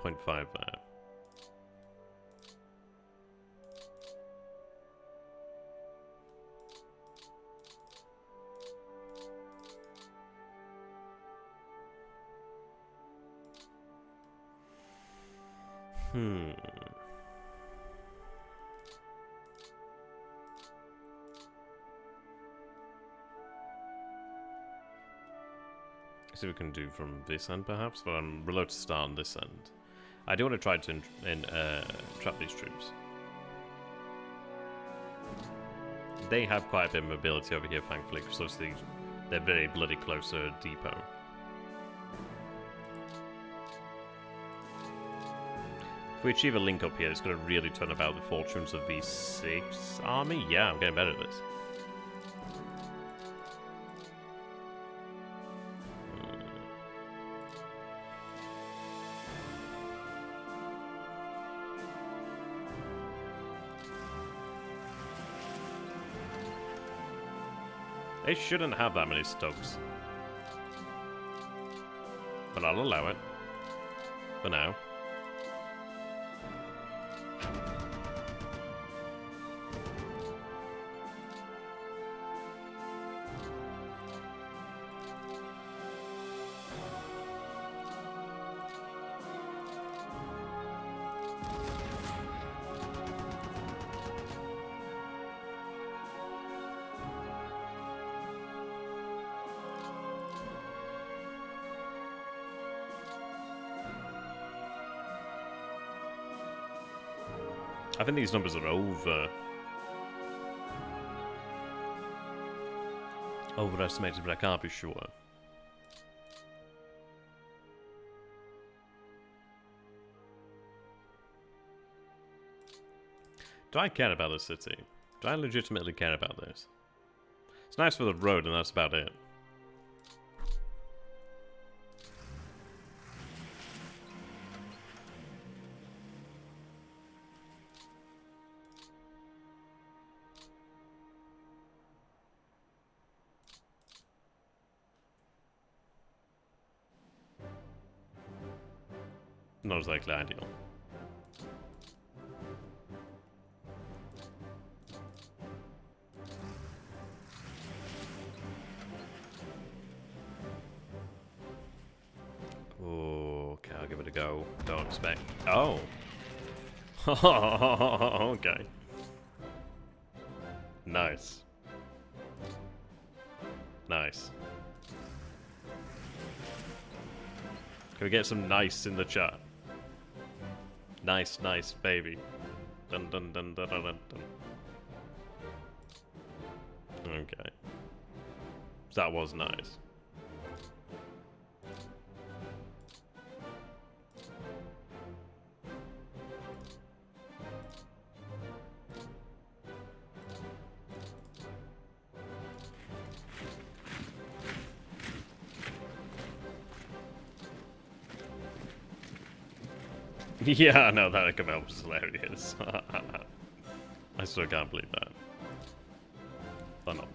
.5 there. See what we can do from this end, perhaps, but I'm reluctant to start on this end. I do want to try to trap these troops. They have quite a bit of mobility over here, thankfully, because obviously they're very bloody close to a depot. If we achieve a link up here, it's going to really turn about the fortunes of the 6th army. Yeah, I'm getting better at this. They shouldn't have that many stokes. But I'll allow it. For now. I think these numbers are overestimated, but I can't be sure. Do I care about this city? Do I legitimately care about this? It's nice for the road, and that's about it. Not exactly ideal. Okay, I'll give it a go. Don't expect. Oh! Okay. Nice. Nice. Can we get some nice in the chat? Nice, nice, baby. Dun dun dun dun dun dun. Okay. That was nice. Yeah, no, that command was hilarious. I still can't believe that. Thunops.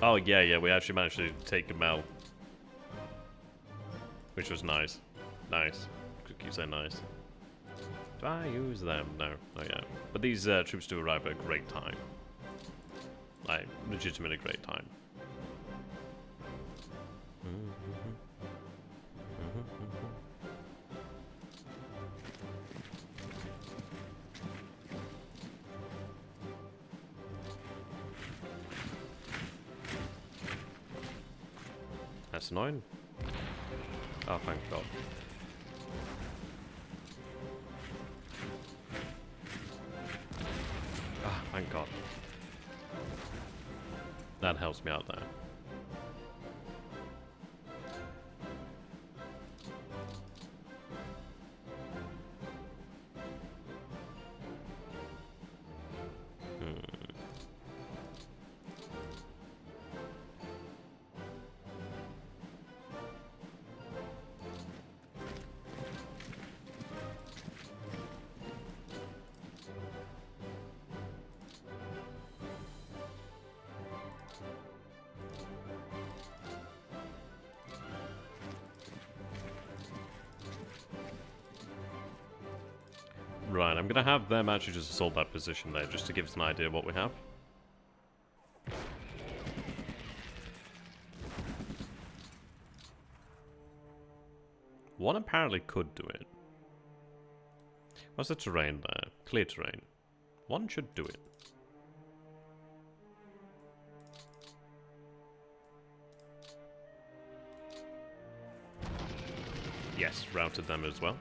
Oh, yeah, we actually managed to take him out. Which was nice. Nice. Could keep saying nice. Do I use them? No, not yet. But these troops do arrive at a great time. Like, legitimately great time. That's annoying. Oh, thank God. Ah, thank God. That helps me out there. Right, I'm gonna have them actually just assault that position there, just to give us an idea of what we have. One apparently could do it. What's the terrain there? Clear terrain. One should do it. Yes, routed them as well.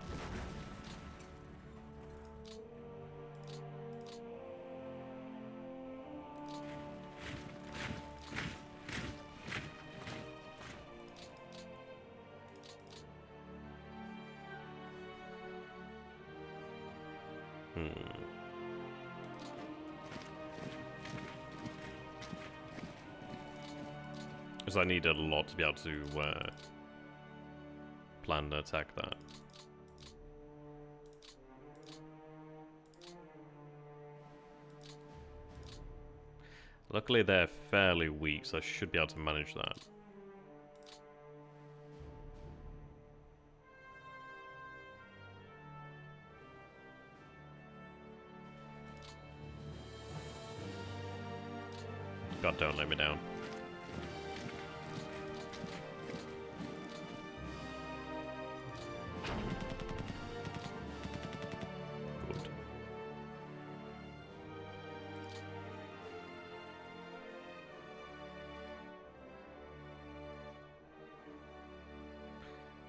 Because I needed a lot to be able to plan to attack that. Luckily they're fairly weak, so I should be able to manage that. God, don't let me down.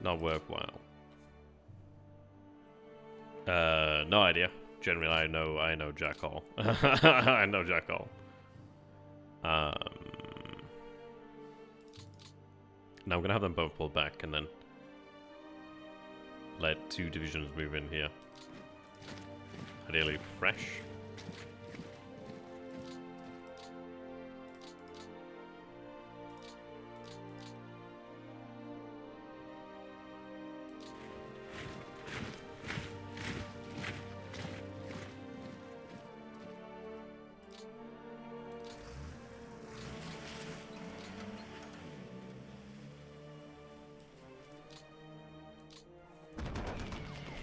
Not worthwhile. No idea. Generally, I know Jack all. I know Jack all. Now I'm gonna have them both pulled back and then let 2 divisions move in here. Ideally fresh.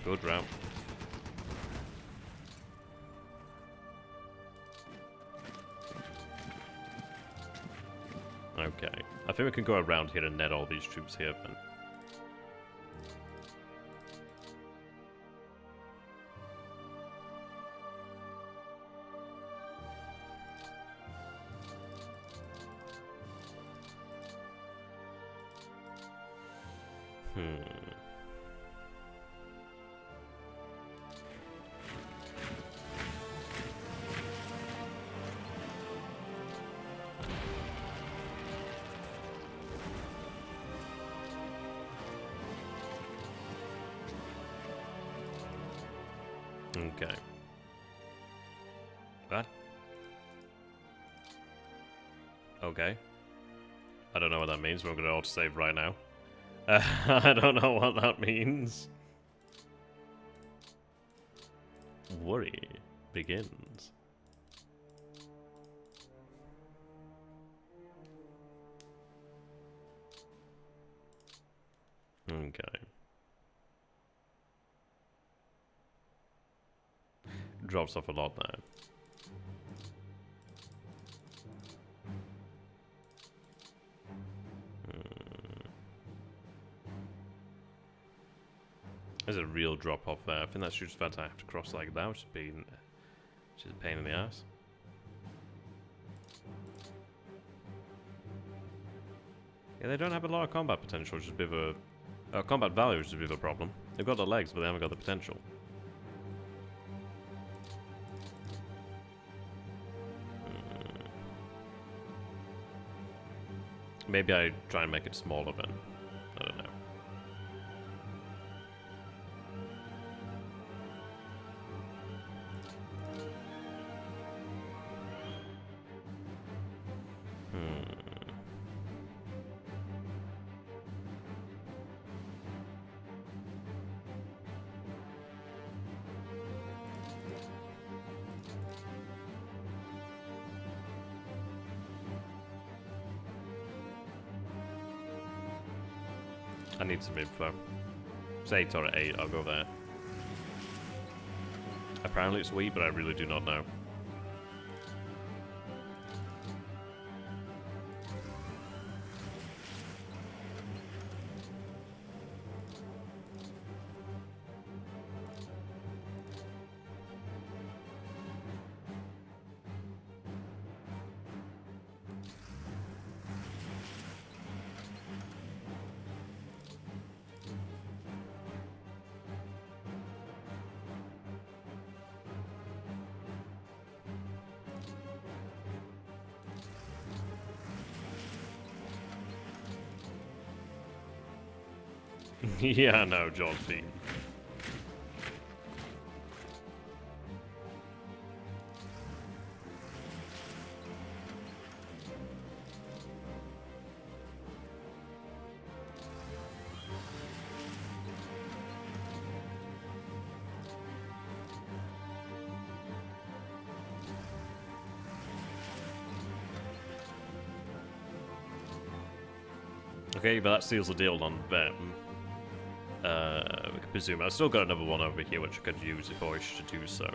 Good route. Okay. I think we can go around here and net all these troops here then. Okay. What? Okay. I don't know what that means, but I'm gonna autosave right now. I don't know what that means. Worry begins. Okay. Drops off a lot there. There's a real drop off there. I think that's just that I have to cross like that, which is a pain in the ass. Yeah, they don't have a lot of combat potential, which is a bit of a combat value, which is a bit of a problem. They've got the legs, but they haven't got the potential. Maybe I try and make it smaller then. I don't know. I need some info. It's 8 or 8, I'll go there. Apparently it's wheat, but I really do not know. Yeah, no, John Feet. Okay, but that seals the deal on them. We can presume. I've still got another one over here which I could use if I wish to do so.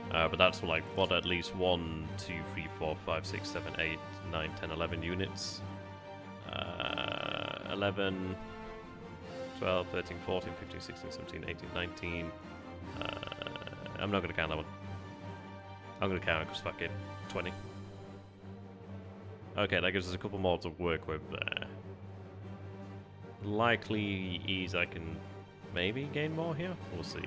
But that's like, what, at least 1, 2, 3, 4, 5, 6, 7, 8, 9, 10, 11 units. 11, 12, 13, 14, 15, 16, 17, 18, 19. I'm not going to count that one. I'm going to count it because fuck it. 20. Okay, that gives us a couple more to work with there. Likely is I can maybe gain more here. We'll see.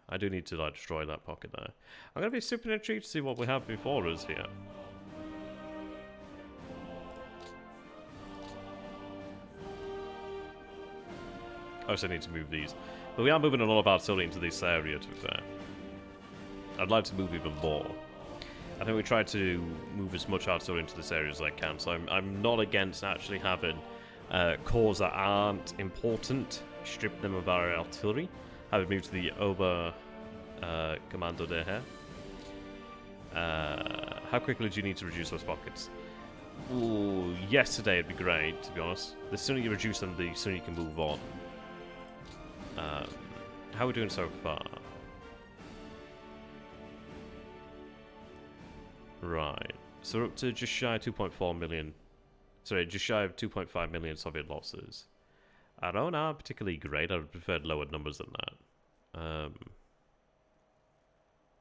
I do need to like destroy that pocket there. I'm gonna be super intrigued to see what we have before us here. I also need to move these. But we are moving a lot of artillery into this area, to be fair. I'd like to move even more. I think we try to move as much artillery into this area as I can, so I'm not against actually having cores that aren't important, strip them of our artillery, have it moved to the Ober Commando de here. How quickly do you need to reduce those pockets? Ooh, yesterday it'd be great, to be honest. The sooner you reduce them, the sooner you can move on. How are we doing so far? Right. So we're up to just shy of 2.4 million. Sorry, just shy of 2.5 million Soviet losses. I don't know, particularly great. I would have preferred lower numbers than that.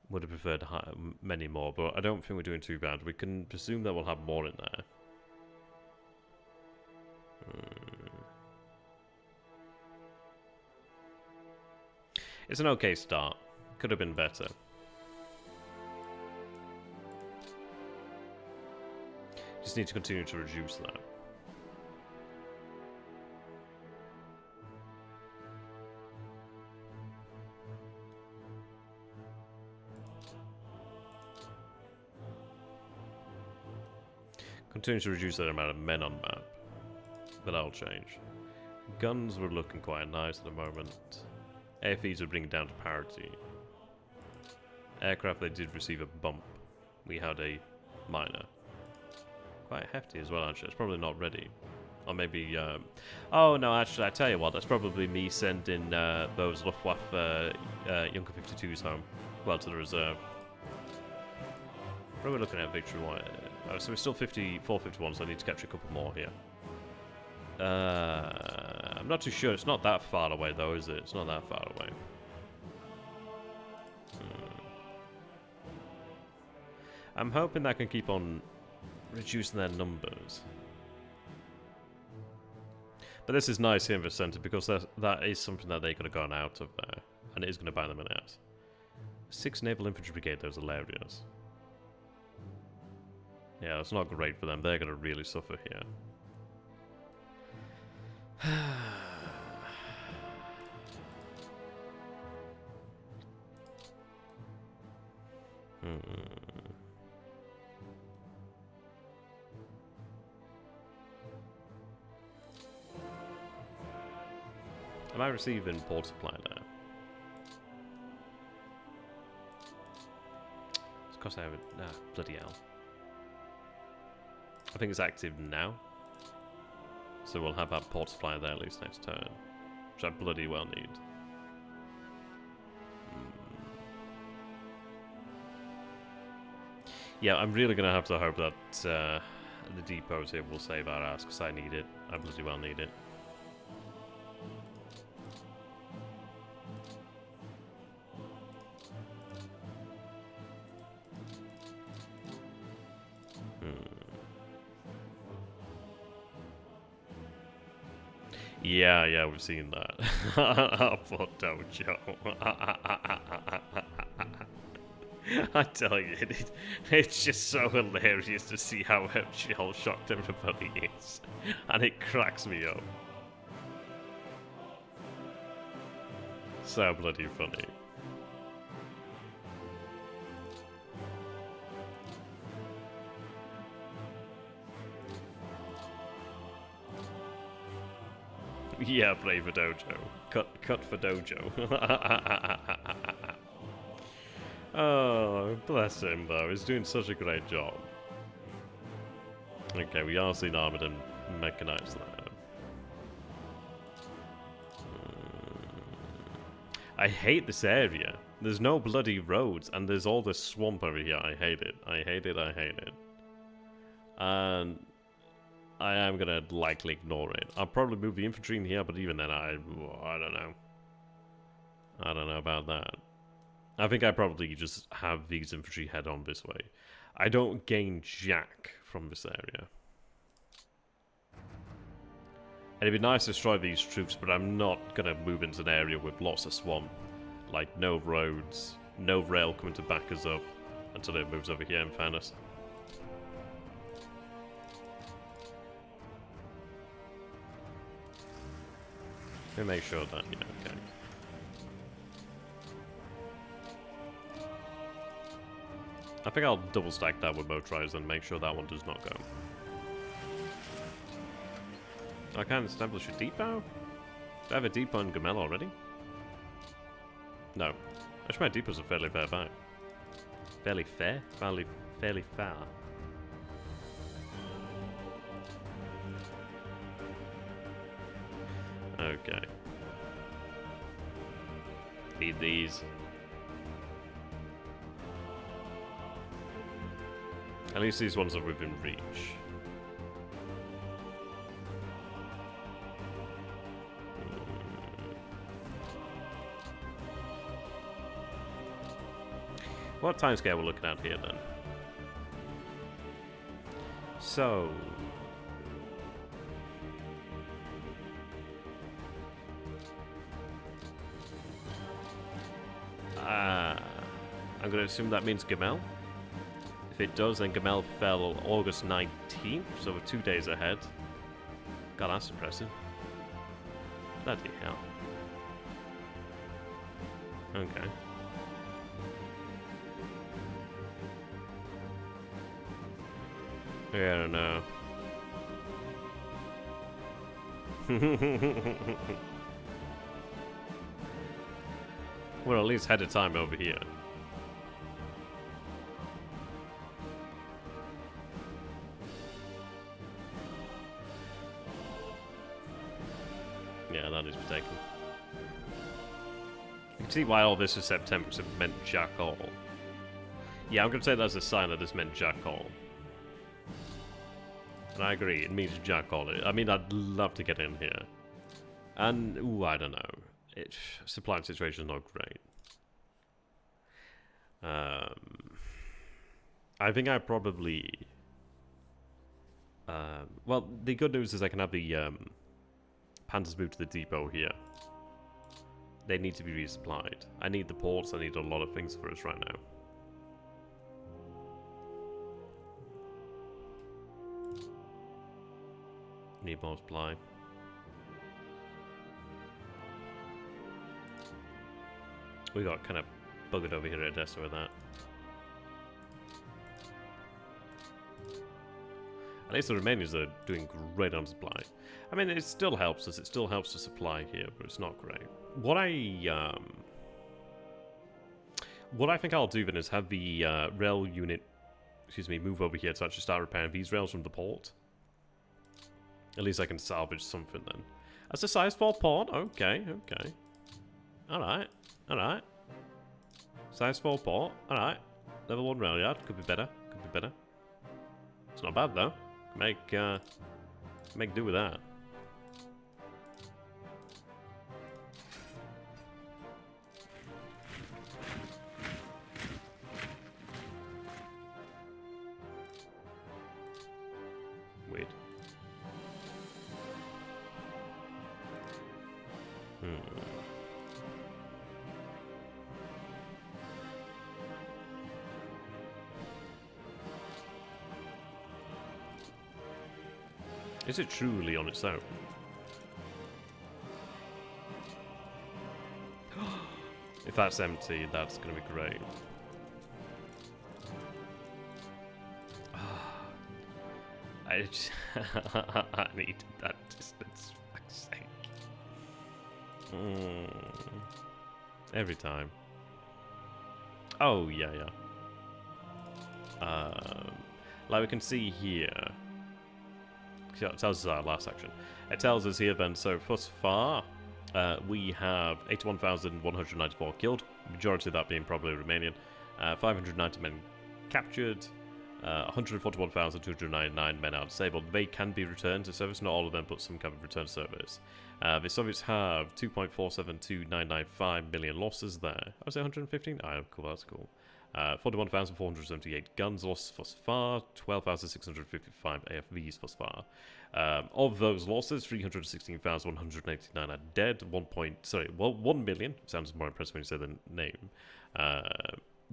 Would have preferred many more, but I don't think we're doing too bad. We can presume that we'll have more in there. It's an okay start. Could have been better. Just need to continue to reduce that. Continue to reduce that amount of men on map. But that'll change. Guns were looking quite nice at the moment. AFEs are bringing down to parity. Aircraft, they did receive a bump. We had a minor. Quite hefty as well, actually. It's probably not ready. Or maybe, oh, no, actually, I tell you what, that's probably me sending those Luftwaffe Junker 52s home. Well, to the reserve. Probably looking at victory one. So we're still 451, so I need to capture a couple more here. I'm not too sure. It's not that far away, though, is it? It's not that far away. I'm hoping that I can keep on reducing their numbers. But this is nice here in the centre, because that is something that they could have gone out of there. And it is going to buy them an ass. 6 Naval Infantry Brigade, those hilarious. Yeah, that's not great for them. They're going to really suffer here. Am I receiving port supply there? It's because I haven't. Ah, bloody hell. I think it's active now. So we'll have that port supply there at least next turn. Which I bloody well need. Yeah, I'm really going to have to hope that the depots here will save our ass, because I need it. I bloody well need it. Yeah, we've seen that. Poor Dojo. I tell you, it's just so hilarious to see how shell shocked everybody is. And it cracks me up. So bloody funny. Yeah, play for Dojo. Cut for Dojo. Oh, bless him though. He's doing such a great job. Okay, we are seeing armored and mechanized there. I hate this area. There's no bloody roads, and there's all this swamp over here. I hate it. I hate it. I hate it. And I am gonna likely ignore it. I'll probably move the infantry in here, but even then, I don't know. I don't know about that. I think I probably just have these infantry head on this way. I don't gain jack from this area. It'd be nice to destroy these troops, but I'm not gonna move into an area with lots of swamp. Like, no roads, no rail coming to back us up until it moves over here, in fairness. Let me make sure that, yeah, okay. I think I'll double stack that with motorized and make sure that one does not go. I can't establish a depot? Do I have a depot in Gamel already? No. Actually, my depots are fairly far back. Fairly fair? Fairly far. Okay. Need these. At least these ones are within reach. What timescale we're looking at here then? So, I'm going to assume that means Gamel. If it does, then Gamel fell August 19th, so we're 2 days ahead. God, that's impressive. Bloody hell. Okay. Yeah, I don't know. We're at least ahead of time over here. Yeah, that is mistaken. You can see why all this is September, because it meant Jack all. Yeah, I'm going to say that's a sign that this meant Jack all. And I agree, it means Jack all. I mean, I'd love to get in here. And, ooh, I don't know. Supply situation is not great. I think I probably... well, the good news is I can have the Panthers move to the depot here. They need to be resupplied. I need the ports, I need a lot of things for us right now. Need more supply. We got kind of buggered over here at Odessa with that. At least the Romanians are doing great on supply. I mean, it still helps us. It still helps to supply here, but it's not great. What I think I'll do then is have the rail unit, excuse me, move over here to actually start repairing these rails from the port. At least I can salvage something then. That's a size 4 port. Okay, okay. Alright, alright. Size 4 port. Alright. Level 1 rail yard. Could be better. Could be better. It's not bad though. Make do with that. Wait. Is it truly on its own? If that's empty, that's going to be great. I just I need that distance, for fuck's sake. Every time. Oh, yeah, yeah. Like we can see here. It tells us our last section. It tells us here then, so thus far, we have 81,194 killed, majority of that being probably Romanian, 590 men captured, 141,299 men are disabled. They can be returned to service, not all of them, but some can be returned to service. The Soviets have 2.472995 million losses there. I was 115? Ah, cool, that's cool. 41,478 guns lost thus far, 12,655 AFVs thus far. Of those losses, 316,189 are dead. 1 million. Sounds more impressive when you say the name.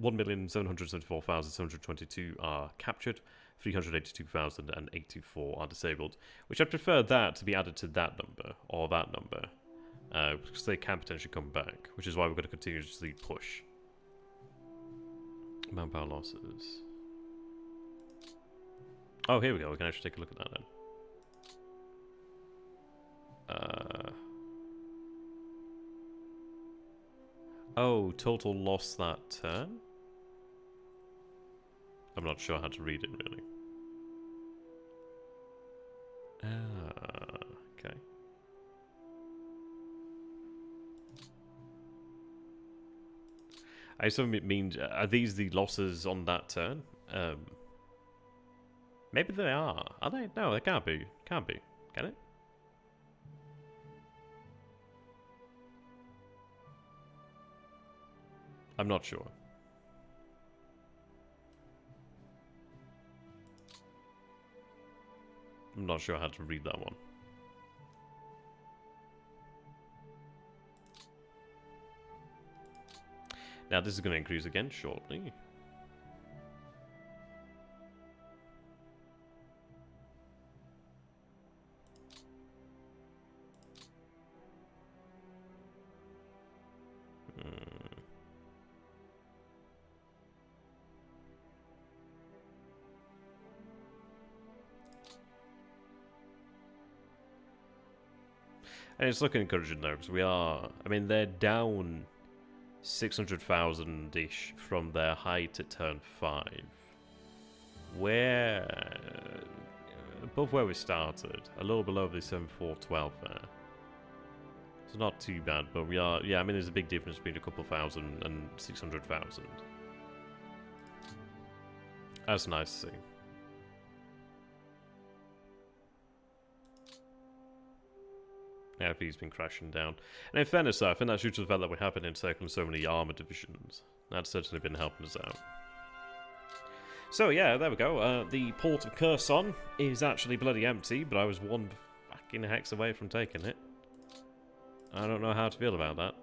1,774,722 are captured. 382,084 are disabled. Which I'd prefer that to be added to that number or that number, because they can potentially come back. Which is why we're going to continuously push. Manpower losses. Oh, here we go. We can actually take a look at that then. Oh, total loss that turn? I'm not sure how to read it, really. Okay. I assume it means, are these the losses on that turn? Maybe they are. Are they? No, they can't be. Can't be. Can it? I'm not sure. I'm not sure how to read that one. Now this is going to increase again shortly. And it's looking encouraging though, because we are, I mean, they're down 600,000-ish from their height at turn 5. We're above where we started, a little below the 7412 there. It's not too bad, but we are, yeah, I mean, there's a big difference between a couple thousand and 600,000. That's nice to see. Yeah, he's been crashing down. And in fairness, though, I think that's due to the fact that we have been encircling so many armor divisions. That's certainly been helping us out. So, yeah, there we go. The port of Kherson is actually bloody empty, but I was one fucking hex away from taking it. I don't know how to feel about that.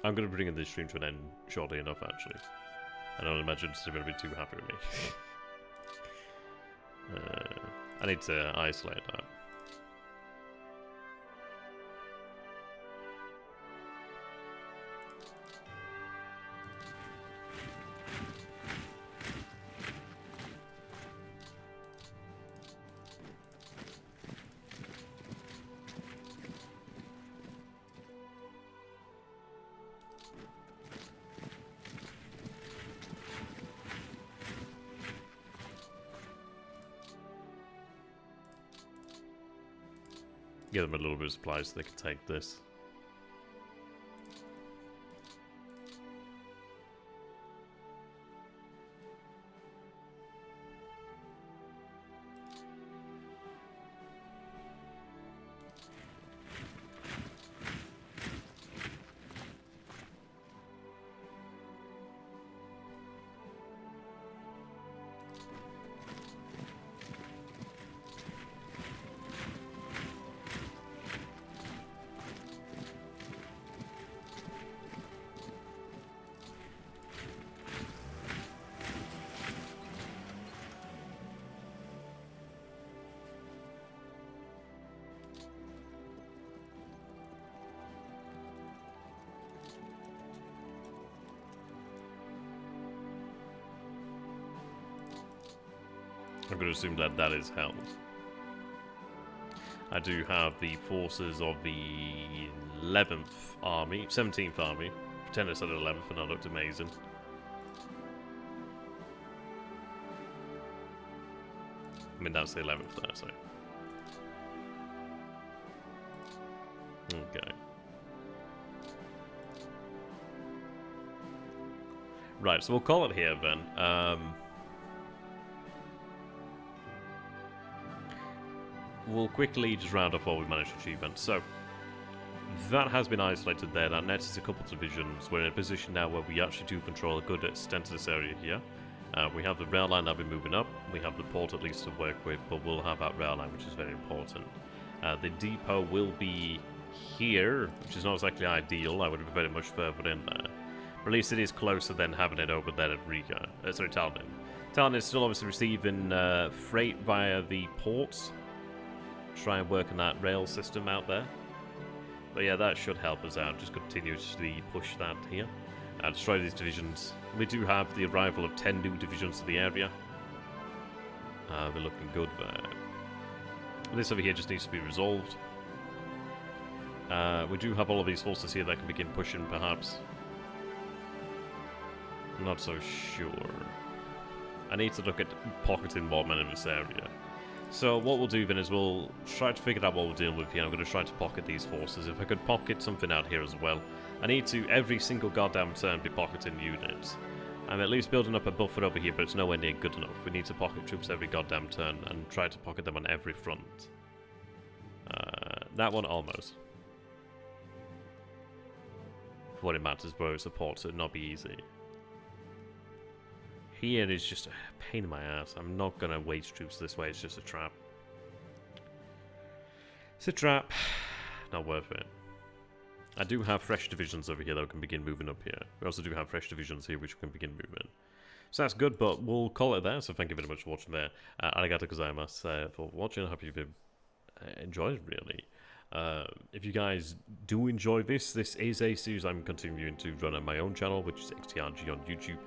I'm going to bring this stream to an end shortly enough, actually. I don't imagine they're going to be too happy with me. I need to isolate that. Give them a little bit of supplies so they can take this. I'm going to assume that that is held. I do have the forces of the 11th Army, 17th Army. Pretend it's at 11th and that looked amazing. I mean, that's the 11th there, so. Okay. Right, so we'll call it here then. We'll quickly just round off what we managed to achieve then. So, that has been isolated there. That nets is a couple of divisions. We're in a position now where we actually do control a good extent of this area here. We have the rail line that will be moving up. We have the port at least to work with, but we'll have that rail line, which is very important. The depot will be here, which is not exactly ideal. I would be very much further in there. But at least it is closer than having it over there at Riga. Sorry, Tallinn. Tallinn is still obviously receiving freight via the ports. Try and work on that rail system out there. But yeah, that should help us out. Just continuously push that here. Destroy these divisions. We do have the arrival of 10 new divisions to the area. We're looking good there. This over here just needs to be resolved. We do have all of these forces here that can begin pushing, perhaps. I'm not so sure. I need to look at pocketing more men in this area. So what we'll do then is we'll try to figure out what we're dealing with here. I'm going to try to pocket these forces. If I could pocket something out here as well. I need to, every single goddamn turn, be pocketing units. I'm at least building up a buffer over here, but it's nowhere near good enough. We need to pocket troops every goddamn turn and try to pocket them on every front. That one almost. For what it matters, bro, support, so it'll not be easy. Here is just a pain in my ass. I'm not going to waste troops this way. It's just a trap. It's a trap. Not worth it. I do have fresh divisions over here that can begin moving up here. We also do have fresh divisions here which can begin moving. So that's good, but we'll call it there. So thank you very much for watching there. Arigato gozaimasu for watching. I hope you've enjoyed it, really. If you guys do enjoy this is a series I'm continuing to run on my own channel, which is XTRG on YouTube.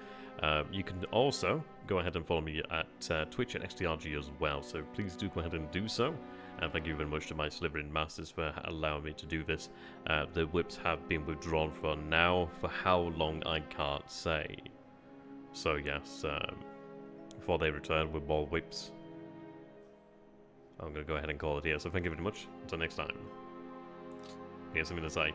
You can also go ahead and follow me at Twitch at XTRG as well, so please do go ahead and do so. And thank you very much to my Slivering Masters for allowing me to do this. The whips have been withdrawn for now. For how long, I can't say. So yes, before they return with more whips, I'm going to go ahead and call it here. So thank you very much. Until next time. Here's something to say.